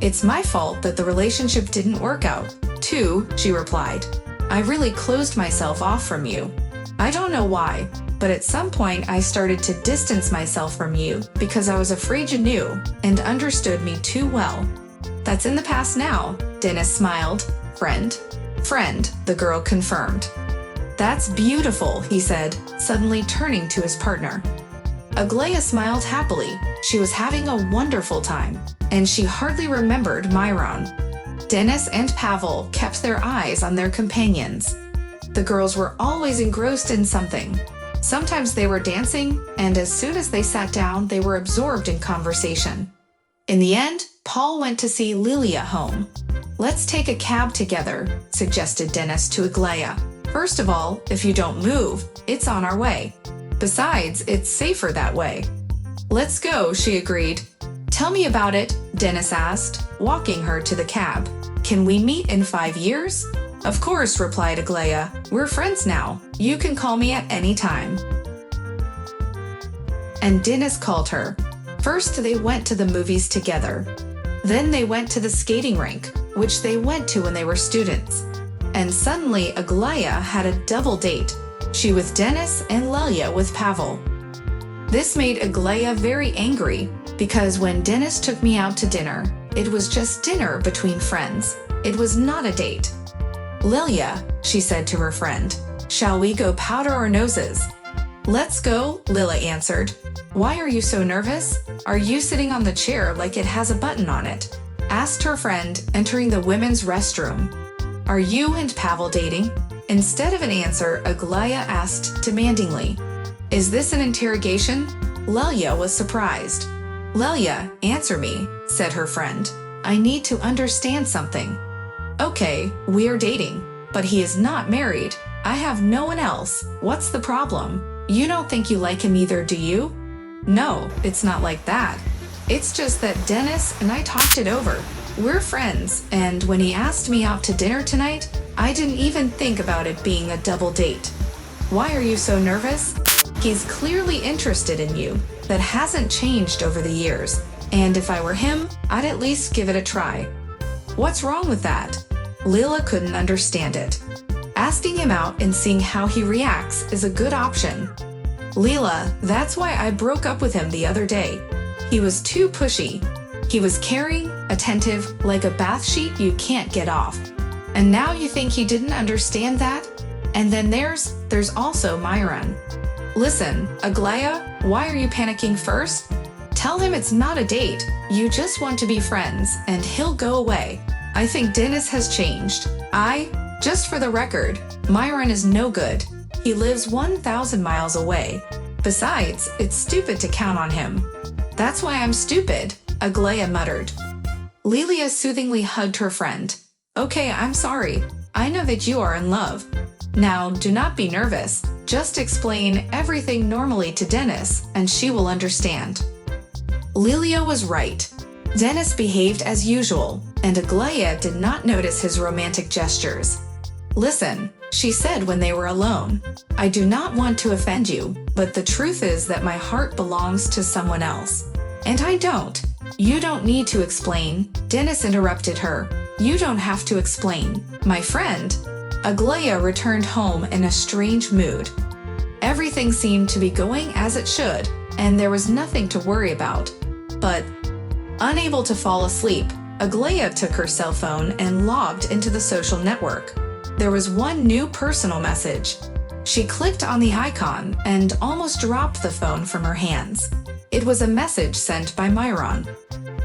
It's my fault that the relationship didn't work out, too, she replied. I really closed myself off from you. I don't know why, but at some point I started to distance myself from you because I was afraid you knew and understood me too well. That's in the past now, Dennis smiled. Friend? Friend, the girl confirmed. That's beautiful, he said, suddenly turning to his partner. Aglaia smiled happily. She was having a wonderful time, and she hardly remembered Myron. Dennis and Pavel kept their eyes on their companions. The girls were always engrossed in something. Sometimes they were dancing, and as soon as they sat down, they were absorbed in conversation. In the end, Paul went to see Lilia home. Let's take a cab together, suggested Dennis to Aglaia. First of all, if you don't move, it's on our way. Besides, it's safer that way. Let's go, she agreed. Tell me about it, Dennis asked, walking her to the cab. Can we meet in 5 years? Of course, replied Aglaia. We're friends now. You can call me at any time. And Dennis called her. First, they went to the movies together. Then they went to the skating rink, which they went to when they were students. And suddenly, Aglaia had a double date. She with Dennis and Lelia with Pavel. This made Aglaia very angry, because when Dennis took me out to dinner, it was just dinner between friends. It was not a date. Lelia, she said to her friend, shall we go powder our noses? Let's go, Lila answered. Why are you so nervous? Are you sitting on the chair like it has a button on it? Asked her friend, entering the women's restroom. Are you and Pavel dating? Instead of an answer, Aglaia asked demandingly. Is this an interrogation? Lelia was surprised. Lelia, answer me, said her friend. I need to understand something. Okay, we're dating, but he is not married. I have no one else. What's the problem? You don't think you like him either, do you? No, it's not like that. It's just that Dennis and I talked it over. We're friends, and when he asked me out to dinner tonight, I didn't even think about it being a double date. Why are you so nervous? He's clearly interested in you. That hasn't changed over the years, and if I were him, I'd at least give it a try. What's wrong with that? Lila couldn't understand it. Asking him out and seeing how he reacts is a good option. Lila, that's why I broke up with him the other day. He was too pushy. He was caring, attentive, like a bath sheet you can't get off. And now you think he didn't understand that? And then there's also Myron. Listen, Aglaia, why are you panicking first? Tell him it's not a date. You just want to be friends, and he'll go away. I think Dennis has changed. Just for the record, Myron is no good. He lives 1,000 miles away. Besides, it's stupid to count on him. That's why I'm stupid, Aglaia muttered. Lilia soothingly hugged her friend. Okay, I'm sorry. I know that you are in love. Now, do not be nervous. Just explain everything normally to Dennis, and she will understand. Lilia was right. Dennis behaved as usual, and Aglaia did not notice his romantic gestures. Listen, she said when they were alone. I do not want to offend you, but the truth is that my heart belongs to someone else. And I don't. You don't need to explain, Dennis interrupted her. You don't have to explain, my friend. Aglaia returned home in a strange mood. Everything seemed to be going as it should, and there was nothing to worry about. But, unable to fall asleep, Aglaia took her cell phone and logged into the social network. There was one new personal message. She clicked on the icon and almost dropped the phone from her hands. It was a message sent by Myron.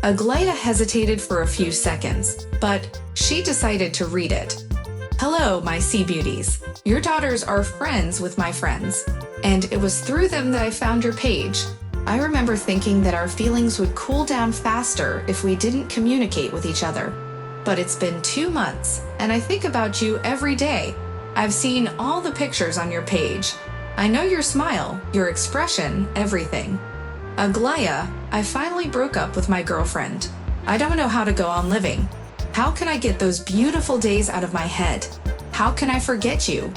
Aglaia hesitated for a few seconds, but she decided to read it. Hello, my sea beauties. Your daughters are friends with my friends, and it was through them that I found your page. I remember thinking that our feelings would cool down faster if we didn't communicate with each other. But it's been 2 months, and I think about you every day. I've seen all the pictures on your page. I know your smile, your expression, everything. Aglaia, I finally broke up with my girlfriend. I don't know how to go on living. How can I get those beautiful days out of my head? How can I forget you?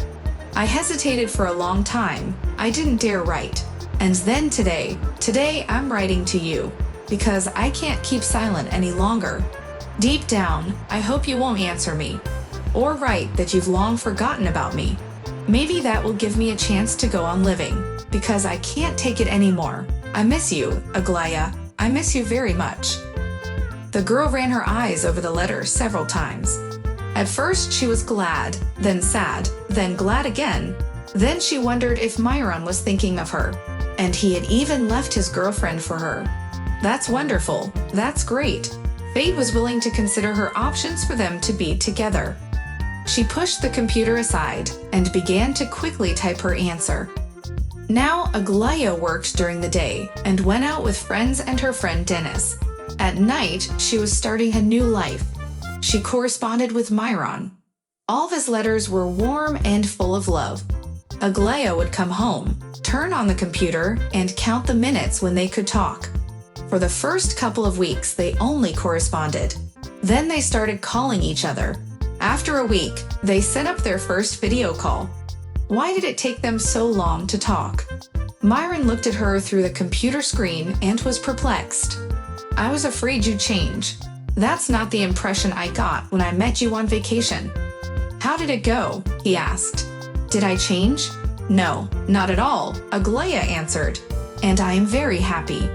I hesitated for a long time. I didn't dare write. And then today I'm writing to you, because I can't keep silent any longer. Deep down, I hope you won't answer me, or write that you've long forgotten about me. Maybe that will give me a chance to go on living, because I can't take it anymore. I miss you, Aglaia. I miss you very much. The girl ran her eyes over the letter several times. At first, she was glad, then sad, then glad again. Then she wondered if Myron was thinking of her, and he had even left his girlfriend for her. That's wonderful. That's great. Fate was willing to consider her options for them to be together. She pushed the computer aside and began to quickly type her answer. Now, Aglaia worked during the day and went out with friends and her friend Dennis. At night, she was starting a new life. She corresponded with Myron. All of his letters were warm and full of love. Aglaia would come home, turn on the computer, and count the minutes when they could talk. For the first couple of weeks, they only corresponded. Then they started calling each other. After a week, they set up their first video call. Why did it take them so long to talk? Myron looked at her through the computer screen and was perplexed. I was afraid you'd change. That's not the impression I got when I met you on vacation. How did it go? He asked. Did I change? No, not at all, Aglaia answered. And I am very happy.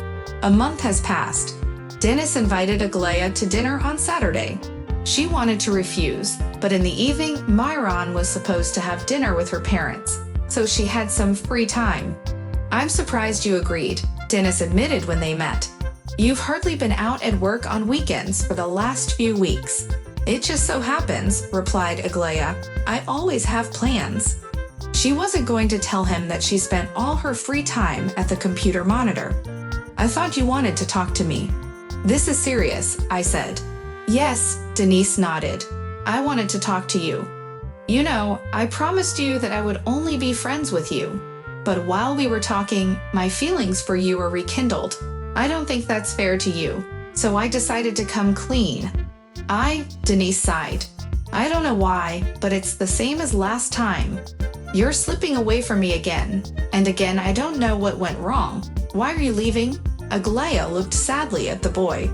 A month has passed. Dennis invited Aglaia to dinner on Saturday. She wanted to refuse, but in the evening, Myron was supposed to have dinner with her parents, so she had some free time. I'm surprised you agreed, Dennis admitted when they met. You've hardly been out at work on weekends for the last few weeks. It just so happens, replied Aglaia. I always have plans. She wasn't going to tell him that she spent all her free time at the computer monitor. I thought you wanted to talk to me. This is serious, I said. Yes, Denise nodded. I wanted to talk to you. You know, I promised you that I would only be friends with you. But while we were talking, my feelings for you were rekindled. I don't think that's fair to you, so I decided to come clean. Denise sighed. I don't know why, but it's the same as last time. You're slipping away from me again, and again I don't know what went wrong. Why are you leaving? Aglaia looked sadly at the boy.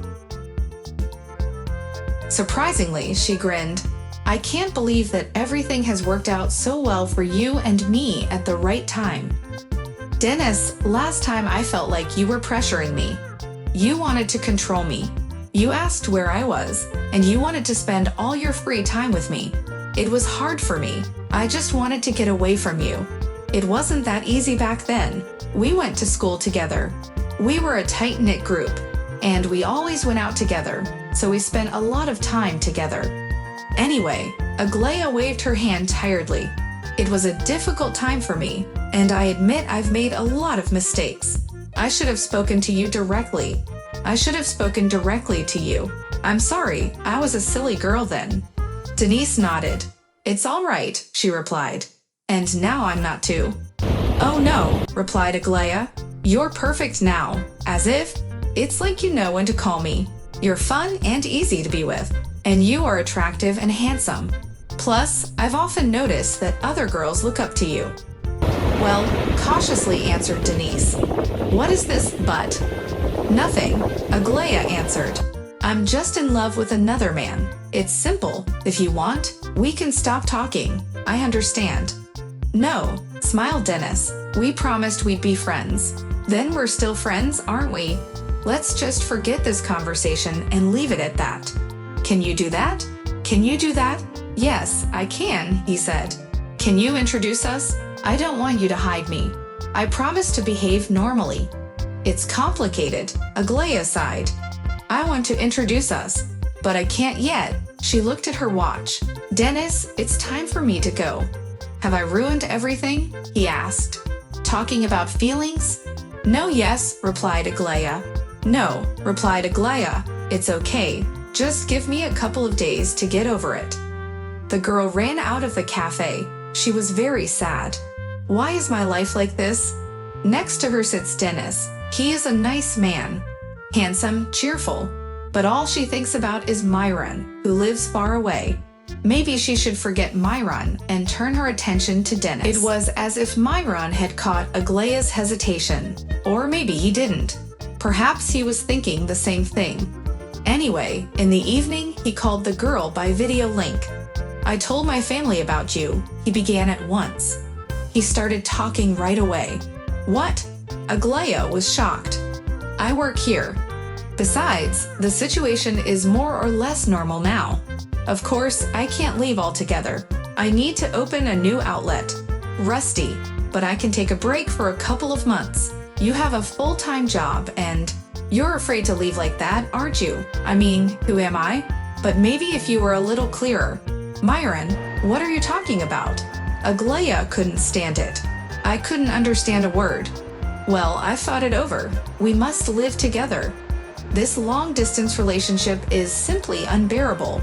Surprisingly, she grinned. I can't believe that everything has worked out so well for you and me at the right time. Dennis, last time I felt like you were pressuring me. You wanted to control me. You asked where I was, and you wanted to spend all your free time with me. It was hard for me. I just wanted to get away from you. It wasn't that easy back then. We went to school together. We were a tight-knit group, and we always went out together, so we spent a lot of time together. Anyway, Aglaia waved her hand tiredly. It was a difficult time for me, and I admit I've made a lot of mistakes. I should have spoken to you directly. I should have spoken directly to you. I'm sorry, I was a silly girl then. Denise nodded. It's all right, she replied. And now I'm not too. Oh no, replied Aglaia. You're perfect now, as if. It's like you know when to call me. You're fun and easy to be with, and you are attractive and handsome. Plus, I've often noticed that other girls look up to you. Well, cautiously answered Denise. What is this but? Nothing, Aglaia answered. I'm just in love with another man. It's simple. If you want, we can stop talking. I understand. No, smiled Dennis. We promised we'd be friends. Then we're still friends, aren't we? Let's just forget this conversation and leave it at that. Can you do that? Can you do that? Yes, I can, he said. Can you introduce us? I don't want you to hide me. I promise to behave normally. It's complicated, Aglaia sighed. I want to introduce us, but I can't yet. She looked at her watch. Dennis, it's time for me to go. Have I ruined everything? He asked. Talking about feelings? No, yes, replied Aglaia. No, replied Aglaia. It's okay. Just give me a couple of days to get over it. The girl ran out of the cafe. She was very sad. Why is my life like this? Next to her sits Dennis. He is a nice man. Handsome, cheerful. But all she thinks about is Myron, who lives far away. Maybe she should forget Myron and turn her attention to Dennis. It was as if Myron had caught Aglaia's hesitation. Or maybe he didn't. Perhaps he was thinking the same thing. Anyway, in the evening, he called the girl by video link. I told my family about you, he began at once. He started talking right away. What? Aglaia was shocked. I work here. Besides, the situation is more or less normal now. Of course, I can't leave altogether. I need to open a new outlet. Rusty, but I can take a break for a couple of months. You have a full-time job and you're afraid to leave like that, aren't you? I mean, who am I? But maybe if you were a little clearer. Myron, what are you talking about? Aglaia couldn't stand it. I couldn't understand a word. Well, I've thought it over. We must live together. This long-distance relationship is simply unbearable.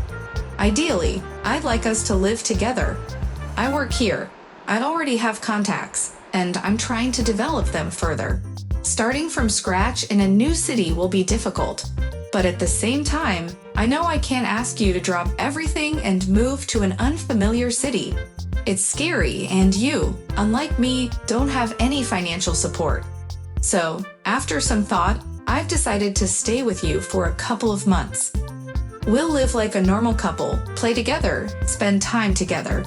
Ideally, I'd like us to live together. I work here. I already have contacts, and I'm trying to develop them further. Starting from scratch in a new city will be difficult, but at the same time, I know I can't ask you to drop everything and move to an unfamiliar city. It's scary, and you, unlike me, don't have any financial support. So, after some thought, I've decided to stay with you for a couple of months. We'll live like a normal couple, play together, spend time together,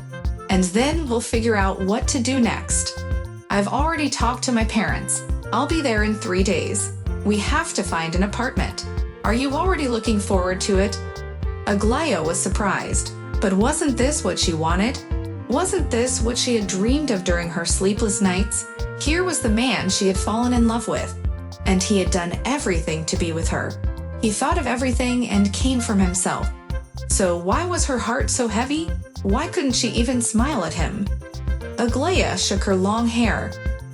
and then we'll figure out what to do next. I've already talked to my parents. I'll be there in 3 days. We have to find an apartment. Are you already looking forward to it? Aglaia was surprised, but wasn't this what she wanted? Wasn't this what she had dreamed of during her sleepless nights? Here was the man she had fallen in love with, and he had done everything to be with her. He thought of everything and came from himself. So why was her heart so heavy? Why couldn't she even smile at him? Aglaia shook her long hair.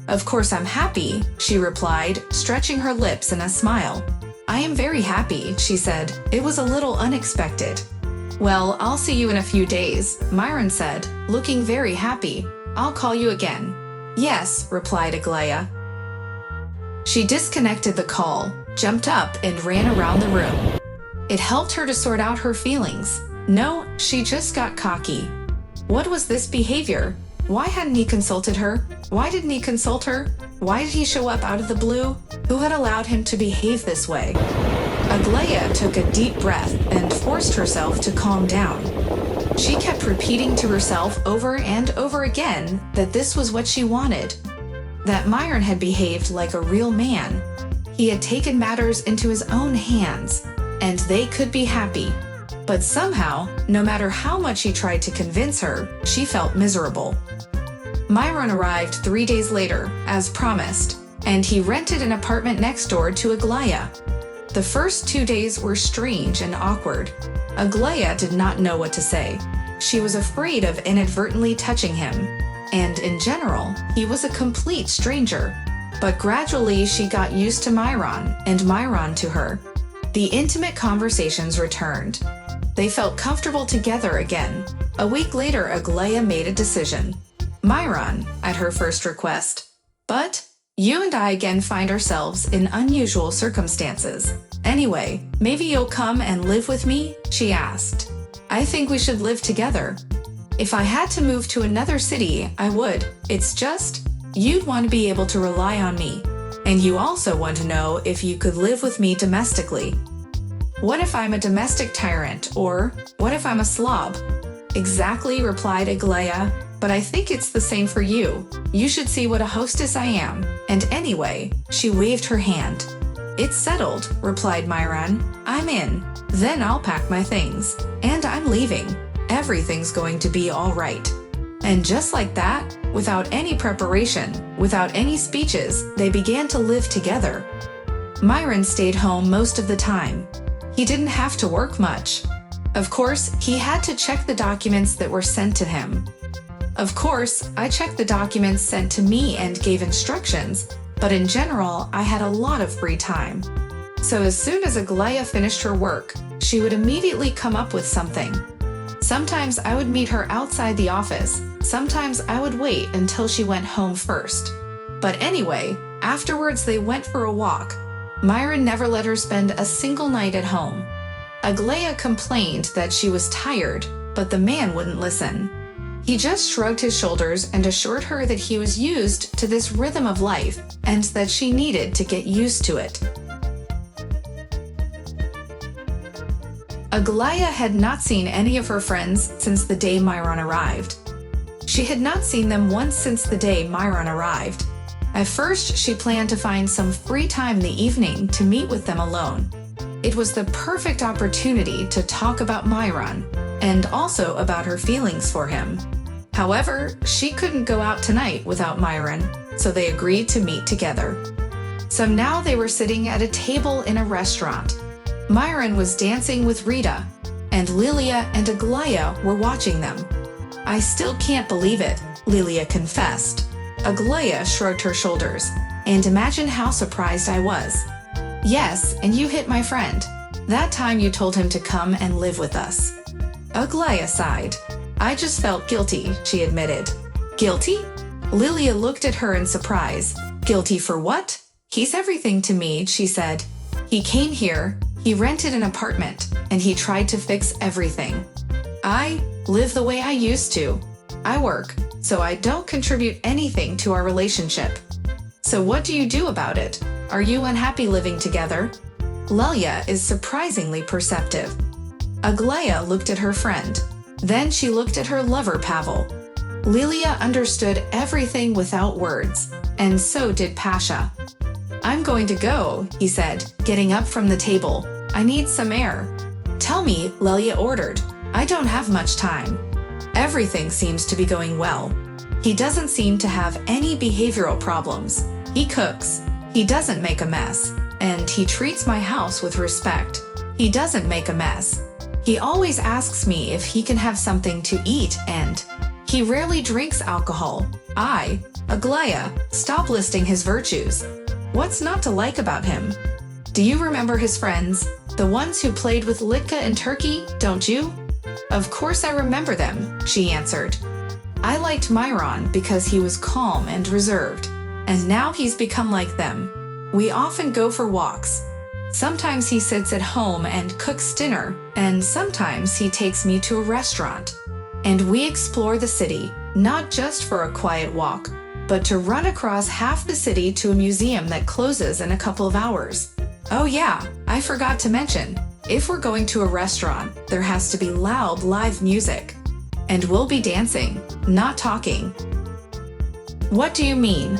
Of course I'm happy, she replied, stretching her lips in a smile. I am very happy, she said. It was a little unexpected. Well, I'll see you in a few days, Myron said, looking very happy. I'll call you again. Yes, replied Aglaia. She disconnected the call, jumped up and ran around the room. It helped her to sort out her feelings. No, she just got cocky. What was this behavior? Why hadn't he consulted her? Why didn't he consult her? Why did he show up out of the blue? Who had allowed him to behave this way? Aglaia took a deep breath and forced herself to calm down. She kept repeating to herself over and over again that this was what she wanted. That Myron had behaved like a real man. He had taken matters into his own hands, and they could be happy. But somehow, no matter how much he tried to convince her, she felt miserable. Myron arrived 3 days later, as promised, and he rented an apartment next door to Aglaia. The first 2 days were strange and awkward. Aglaia did not know what to say. She was afraid of inadvertently touching him, and in general, he was a complete stranger. But gradually she got used to Myron, and Myron to her. The intimate conversations returned. They felt comfortable together again. A week later, Aglaia made a decision. Myron, at her first request. But you and I again find ourselves in unusual circumstances. Anyway, maybe you'll come and live with me? She asked. I think we should live together. If I had to move to another city, I would. It's just, you'd want to be able to rely on me. And you also want to know if you could live with me domestically. What if I'm a domestic tyrant, or what if I'm a slob? Exactly, replied Aglaia, but I think it's the same for you. You should see what a hostess I am. And anyway, she waved her hand. It's settled, replied Myron. I'm in. Then I'll pack my things. And I'm leaving. Everything's going to be all right. And just like that, without any preparation, without any speeches, they began to live together. Myron stayed home most of the time. He didn't have to work much. Of course, he had to check the documents that were sent to him. Of course, I checked the documents sent to me and gave instructions, but in general, I had a lot of free time. So as soon as Aglaia finished her work, she would immediately come up with something. Sometimes I would meet her outside the office. Sometimes I would wait until she went home first. But anyway, afterwards they went for a walk. Myron never let her spend a single night at home. Aglaia complained that she was tired, but the man wouldn't listen. He just shrugged his shoulders and assured her that he was used to this rhythm of life and that she needed to get used to it. Aglaia had not seen any of her friends since the day Myron arrived. She had not seen them once since the day Myron arrived. At first, she planned to find some free time in the evening to meet with them alone. It was the perfect opportunity to talk about Myron and also about her feelings for him. However, she couldn't go out tonight without Myron, so they agreed to meet together. So now they were sitting at a table in a restaurant. Myron was dancing with Rita, and Lilia and Aglaia were watching them. "I still can't believe it," Lilia confessed. Aglaia shrugged her shoulders, and imagine how surprised I was. "Yes, and you hit my friend. That time you told him to come and live with us." Aglaia sighed. "I just felt guilty," she admitted. "Guilty?" Lilia looked at her in surprise. "Guilty for what?" "He's everything to me," she said. "He came here, he rented an apartment, and he tried to fix everything. I live the way I used to. I work, so I don't contribute anything to our relationship. So what do you do about it? Are you unhappy living together?" Lilia is surprisingly perceptive. Aglaia looked at her friend. Then she looked at her lover Pavel. Lilia understood everything without words, and so did Pasha. "I'm going to go," he said, getting up from the table. "I need some air." "Tell me," Lilia ordered. "I don't have much time." Everything seems to be going well. He doesn't seem to have any behavioral problems. He cooks. He doesn't make a mess. And he treats my house with respect. He doesn't make a mess. He always asks me if he can have something to eat, and he rarely drinks alcohol. Aglaia, stop listing his virtues. What's not to like about him? Do you remember his friends? The ones who played with Litka in Turkey, don't you? "Of course I remember them," she answered. "I liked Myron because he was calm and reserved, and now he's become like them. We often go for walks. Sometimes he sits at home and cooks dinner, and sometimes he takes me to a restaurant. And we explore the city, not just for a quiet walk, but to run across half the city to a museum that closes in a couple of hours. Oh yeah, I forgot to mention, if we're going to a restaurant, there has to be loud live music. And we'll be dancing, not talking." "What do you mean?"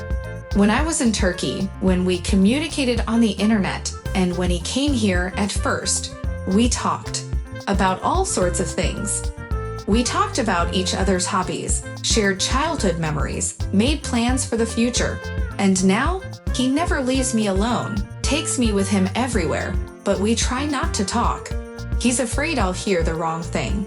"When I was in Turkey, when we communicated on the internet, and when he came here at first, we talked about all sorts of things. We talked about each other's hobbies, shared childhood memories, made plans for the future. And now, he never leaves me alone, takes me with him everywhere, but we try not to talk. He's afraid I'll hear the wrong thing."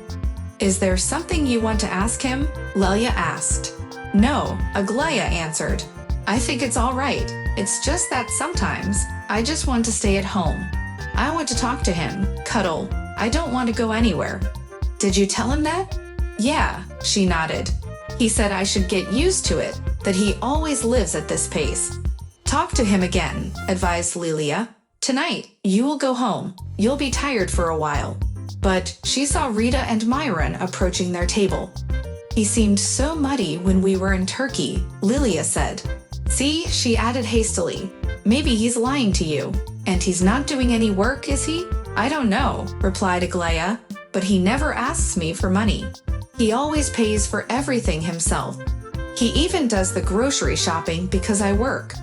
"Is there something you want to ask him?" Lilia asked. "No," Aglaia answered. "I think it's all right. It's just that sometimes, I just want to stay at home. I want to talk to him, cuddle. I don't want to go anywhere." "Did you tell him that?" "Yeah," she nodded. "He said I should get used to it, that he always lives at this pace." "Talk to him again," advised Lilia. "Tonight, you will go home. You'll be tired for a while." But she saw Rita and Myron approaching their table. "He seemed so muddy when we were in Turkey," Lilia said. "See," she added hastily, "maybe he's lying to you. And he's not doing any work, is he?" "I don't know," replied Aglaia, "but he never asks me for money. He always pays for everything himself. He even does the grocery shopping because I work.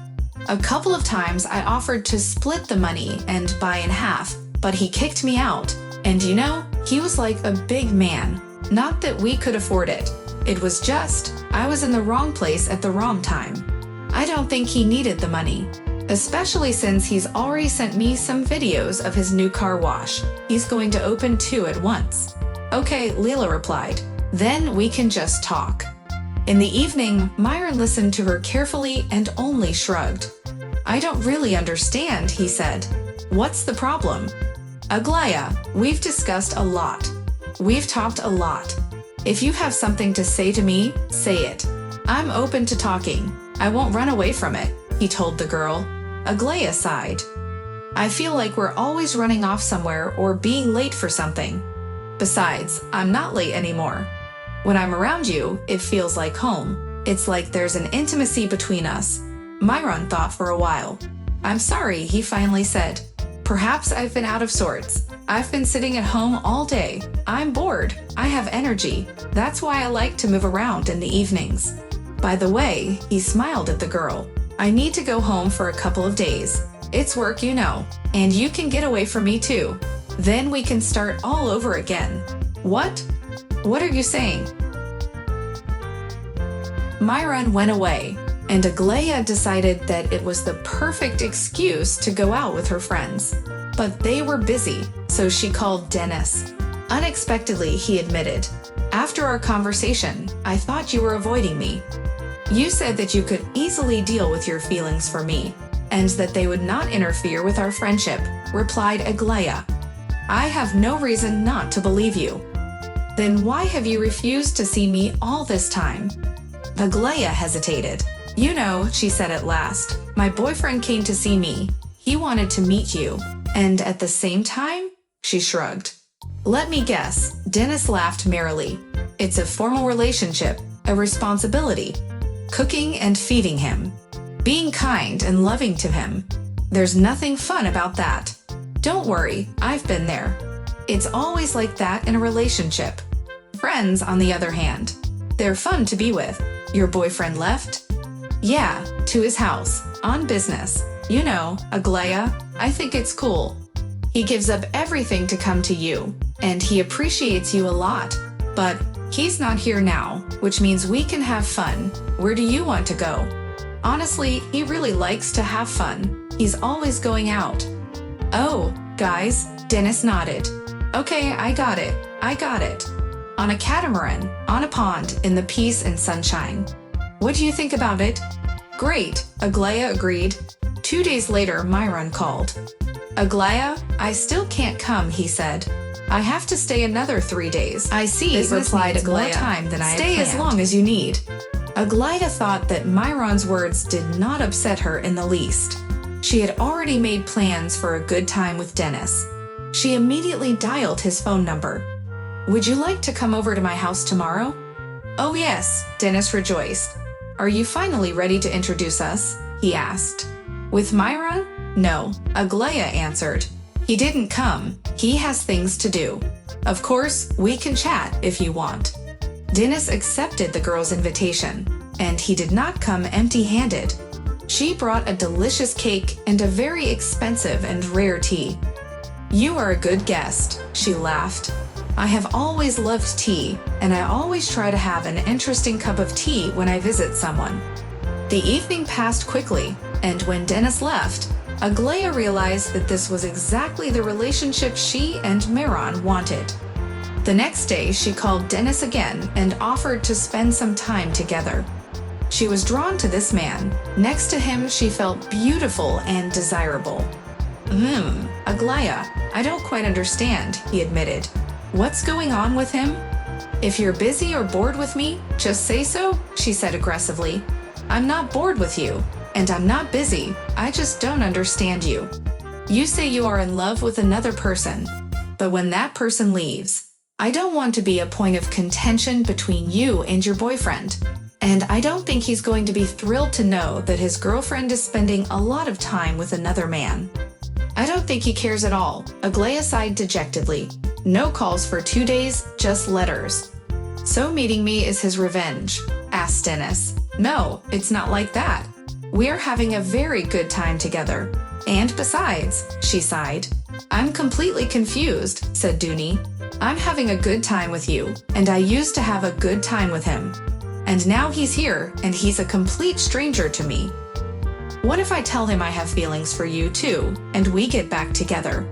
A couple of times I offered to split the money and buy in half, but he kicked me out. And you know, he was like a big man. Not that we could afford it. It was just, I was in the wrong place at the wrong time. I don't think he needed the money. Especially since he's already sent me some videos of his new car wash. He's going to open 2 at once." "Okay," Lila replied. "Then we can just talk." In the evening, Myron listened to her carefully and only shrugged. "I don't really understand," he said. "What's the problem?" "Aglaia, we've discussed a lot. We've talked a lot. If you have something to say to me, say it. I'm open to talking. I won't run away from it," he told the girl. Aglaia sighed. "I feel like we're always running off somewhere or being late for something. Besides, I'm not late anymore. When I'm around you, it feels like home. It's like there's an intimacy between us." Myron thought for a while. "I'm sorry," he finally said. "Perhaps I've been out of sorts. I've been sitting at home all day. I'm bored. I have energy. That's why I like to move around in the evenings. By the way," he smiled at the girl, "I need to go home for a couple of days. It's work, you know, and you can get away from me too. Then we can start all over again. What? What are you saying? Myron went away, and Aglaia decided that it was the perfect excuse to go out with her friends. But they were busy, so she called Dennis. Unexpectedly, he admitted, "After our conversation, I thought you were avoiding me. You said that you could easily deal with your feelings for me, and that they would not interfere with our friendship," replied Aglaia. "I have no reason not to believe you." "Then why have you refused to see me all this time?" Aglaia hesitated. "You know," she said at last, "my boyfriend came to see me. He wanted to meet you. And at the same time?" She shrugged. "Let me guess." Dennis laughed merrily. "It's a formal relationship, a responsibility. Cooking and feeding him. Being kind and loving to him. There's nothing fun about that. Don't worry, I've been there. It's always like that in a relationship. Friends, on the other hand, they're fun to be with. Your boyfriend left?" "Yeah, to his house, on business. You know, Aglaia, I think it's cool. He gives up everything to come to you, and he appreciates you a lot. But he's not here now, which means we can have fun. Where do you want to go?" "Honestly, he really likes to have fun. He's always going out." "Oh, guys," Dennis nodded. "Okay, I got it. On a catamaran, on a pond, in the peace and sunshine. What do you think about it?" "Great," Aglaia agreed. 2 days later, Myron called. "Aglaia, I still can't come," he said. "I have to stay another 3 days." "I see," replied Aglaia. "More time than I had planned. Stay as long as you need." Aglaia thought that Myron's words did not upset her in the least. She had already made plans for a good time with Dennis. She immediately dialed his phone number. "Would you like to come over to my house tomorrow?" "Oh yes," Dennis rejoiced. "Are you finally ready to introduce us?" he asked. "With Myron?" "No," Aglaia answered. "He didn't come. He has things to do. Of course, we can chat if you want." Dennis accepted the girl's invitation, and he did not come empty-handed. She brought a delicious cake and a very expensive and rare tea. "You are a good guest," she laughed. "I have always loved tea, and I always try to have an interesting cup of tea when I visit someone." The evening passed quickly, and when Dennis left, Aglaia realized that this was exactly the relationship she and Myron wanted. The next day, she called Dennis again and offered to spend some time together. She was drawn to this man. Next to him, she felt beautiful and desirable. Aglaia, I don't quite understand," he admitted. "What's going on with him?" "If you're busy or bored with me, just say so," she said aggressively. "I'm not bored with you, and I'm not busy. I just don't understand you. You say you are in love with another person, but when that person leaves, I don't want to be a point of contention between you and your boyfriend. And I don't think he's going to be thrilled to know that his girlfriend is spending a lot of time with another man. I don't think he cares at all." Aglaia sighed dejectedly. "No calls for 2 days, just letters." "So meeting me is his revenge?" asked Dennis. "No, it's not like that. We're having a very good time together. And besides," she sighed. "I'm completely confused," said Dooney. "I'm having a good time with you, and I used to have a good time with him. And now he's here, and he's a complete stranger to me. What if I tell him I have feelings for you too, and we get back together?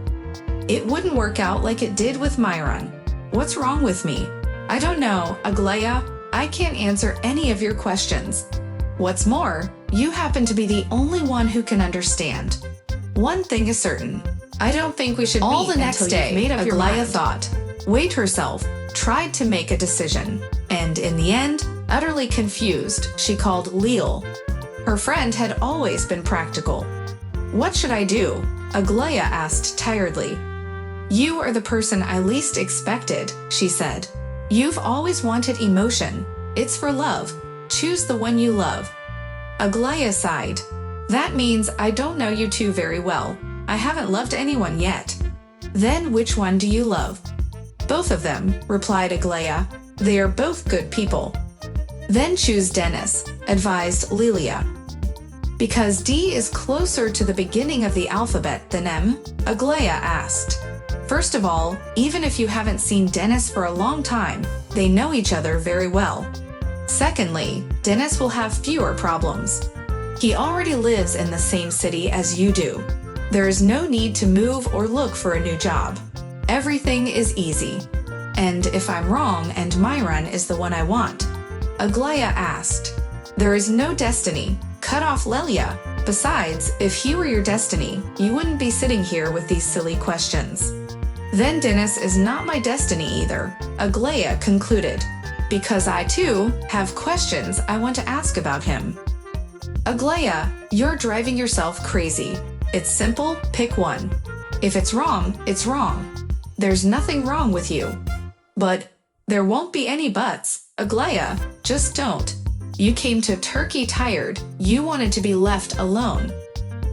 It wouldn't work out like it did with Myron. What's wrong with me?" "I don't know, Aglaia. I can't answer any of your questions. What's more, you happen to be the only one who can understand. One thing is certain. I don't think we should meet the next day. You've made up your mind." Aglaia thought, weighed herself, tried to make a decision, and in the end, utterly confused, she called Leal. Her friend had always been practical. "What should I do?" Aglaia asked tiredly. "You are the person I least expected," she said. "You've always wanted emotion. It's for love. Choose the one you love." Aglaia sighed. "That means I don't know you two very well. I haven't loved anyone yet." "Then which one do you love?" "Both of them," replied Aglaia. "They are both good people." "Then choose Dennis," advised Lilia. Because D is closer to the beginning of the alphabet than M, Aglaia asked. First of all, even if you haven't seen Dennis for a long time, they know each other very well. Secondly, Dennis will have fewer problems. He already lives in the same city as you do. There is no need to move or look for a new job. Everything is easy. And if I'm wrong and Myron is the one I want? Aglaia asked. There is no destiny. Cut off Lelia. Besides, if he were your destiny, you wouldn't be sitting here with these silly questions. Then Dennis is not my destiny either, Aglaia concluded, because I too have questions I want to ask about him. Aglaia, you're driving yourself crazy. It's simple, pick one. If it's wrong, it's wrong. There's nothing wrong with you. But there won't be any buts, Aglaia, just don't. You came to Turkey tired. You wanted to be left alone.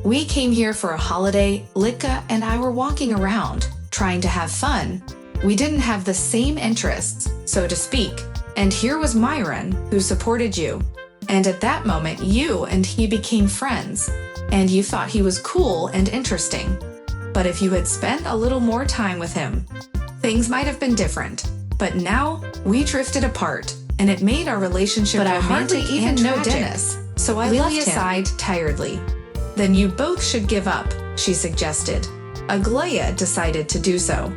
We came here for a holiday. Litka and I were walking around, trying to have fun. We didn't have the same interests, so to speak. And here was Myron, who supported you. And at that moment, you and he became friends. And you thought he was cool and interesting. But if you had spent a little more time with him, things might have been different. But now, we drifted apart. And it made our relationship romantic. But I hardly even know Dennis, so I left him. Sighed tiredly. Then you both should give up, she suggested. Aglaia decided to do so.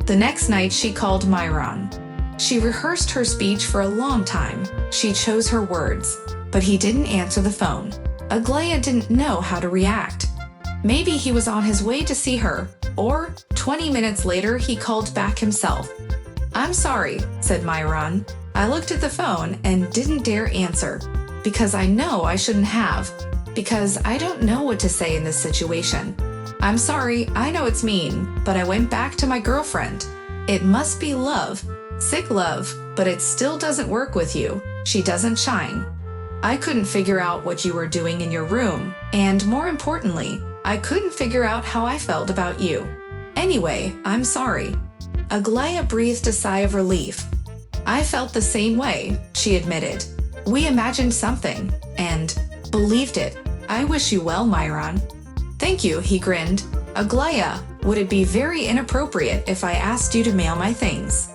The next night she called Myron. She rehearsed her speech for a long time. She chose her words, but he didn't answer the phone. Aglaia didn't know how to react. Maybe he was on his way to see her, or 20 minutes later he called back himself. I'm sorry, said Myron. I looked at the phone and didn't dare answer, because I know I shouldn't have, because I don't know what to say in this situation. I'm sorry, I know it's mean, but I went back to my girlfriend. It must be love, sick love, but it still doesn't work with you. She doesn't shine. I couldn't figure out what you were doing in your room, and more importantly, I couldn't figure out how I felt about you. Anyway, I'm sorry. Aglaia breathed a sigh of relief. I felt the same way, she admitted. We imagined something, and believed it. I wish you well, Myron. Thank you, he grinned. Aglaia, would it be very inappropriate if I asked you to mail my things?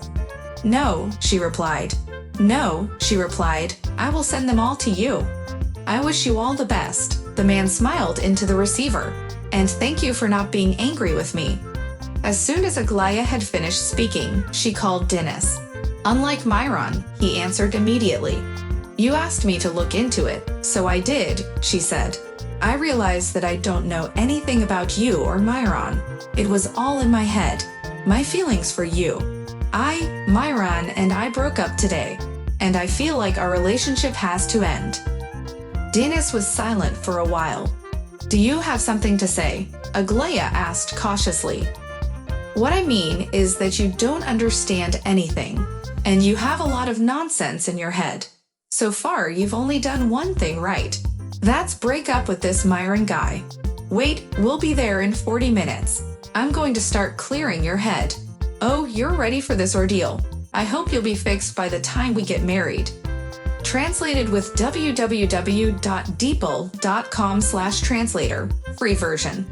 No, she replied. No, she replied, I will send them all to you. I wish you all the best. The man smiled into the receiver. And thank you for not being angry with me. As soon as Aglaia had finished speaking, she called Dennis. Unlike Myron, he answered immediately. You asked me to look into it, so I did, she said. I realized that I don't know anything about you or Myron. It was all in my head. My feelings for you. Myron and I broke up today, and I feel like our relationship has to end. Dennis was silent for a while. Do you have something to say? Aglaia asked cautiously. What I mean is that you don't understand anything, and you have a lot of nonsense in your head. So far, you've only done one thing right. That's break up with this Myron guy. Wait, we'll be there in 40 minutes. I'm going to start clearing your head. Oh, you're ready for this ordeal. I hope you'll be fixed by the time we get married. Translated with www.deeple.com/translator. Free version.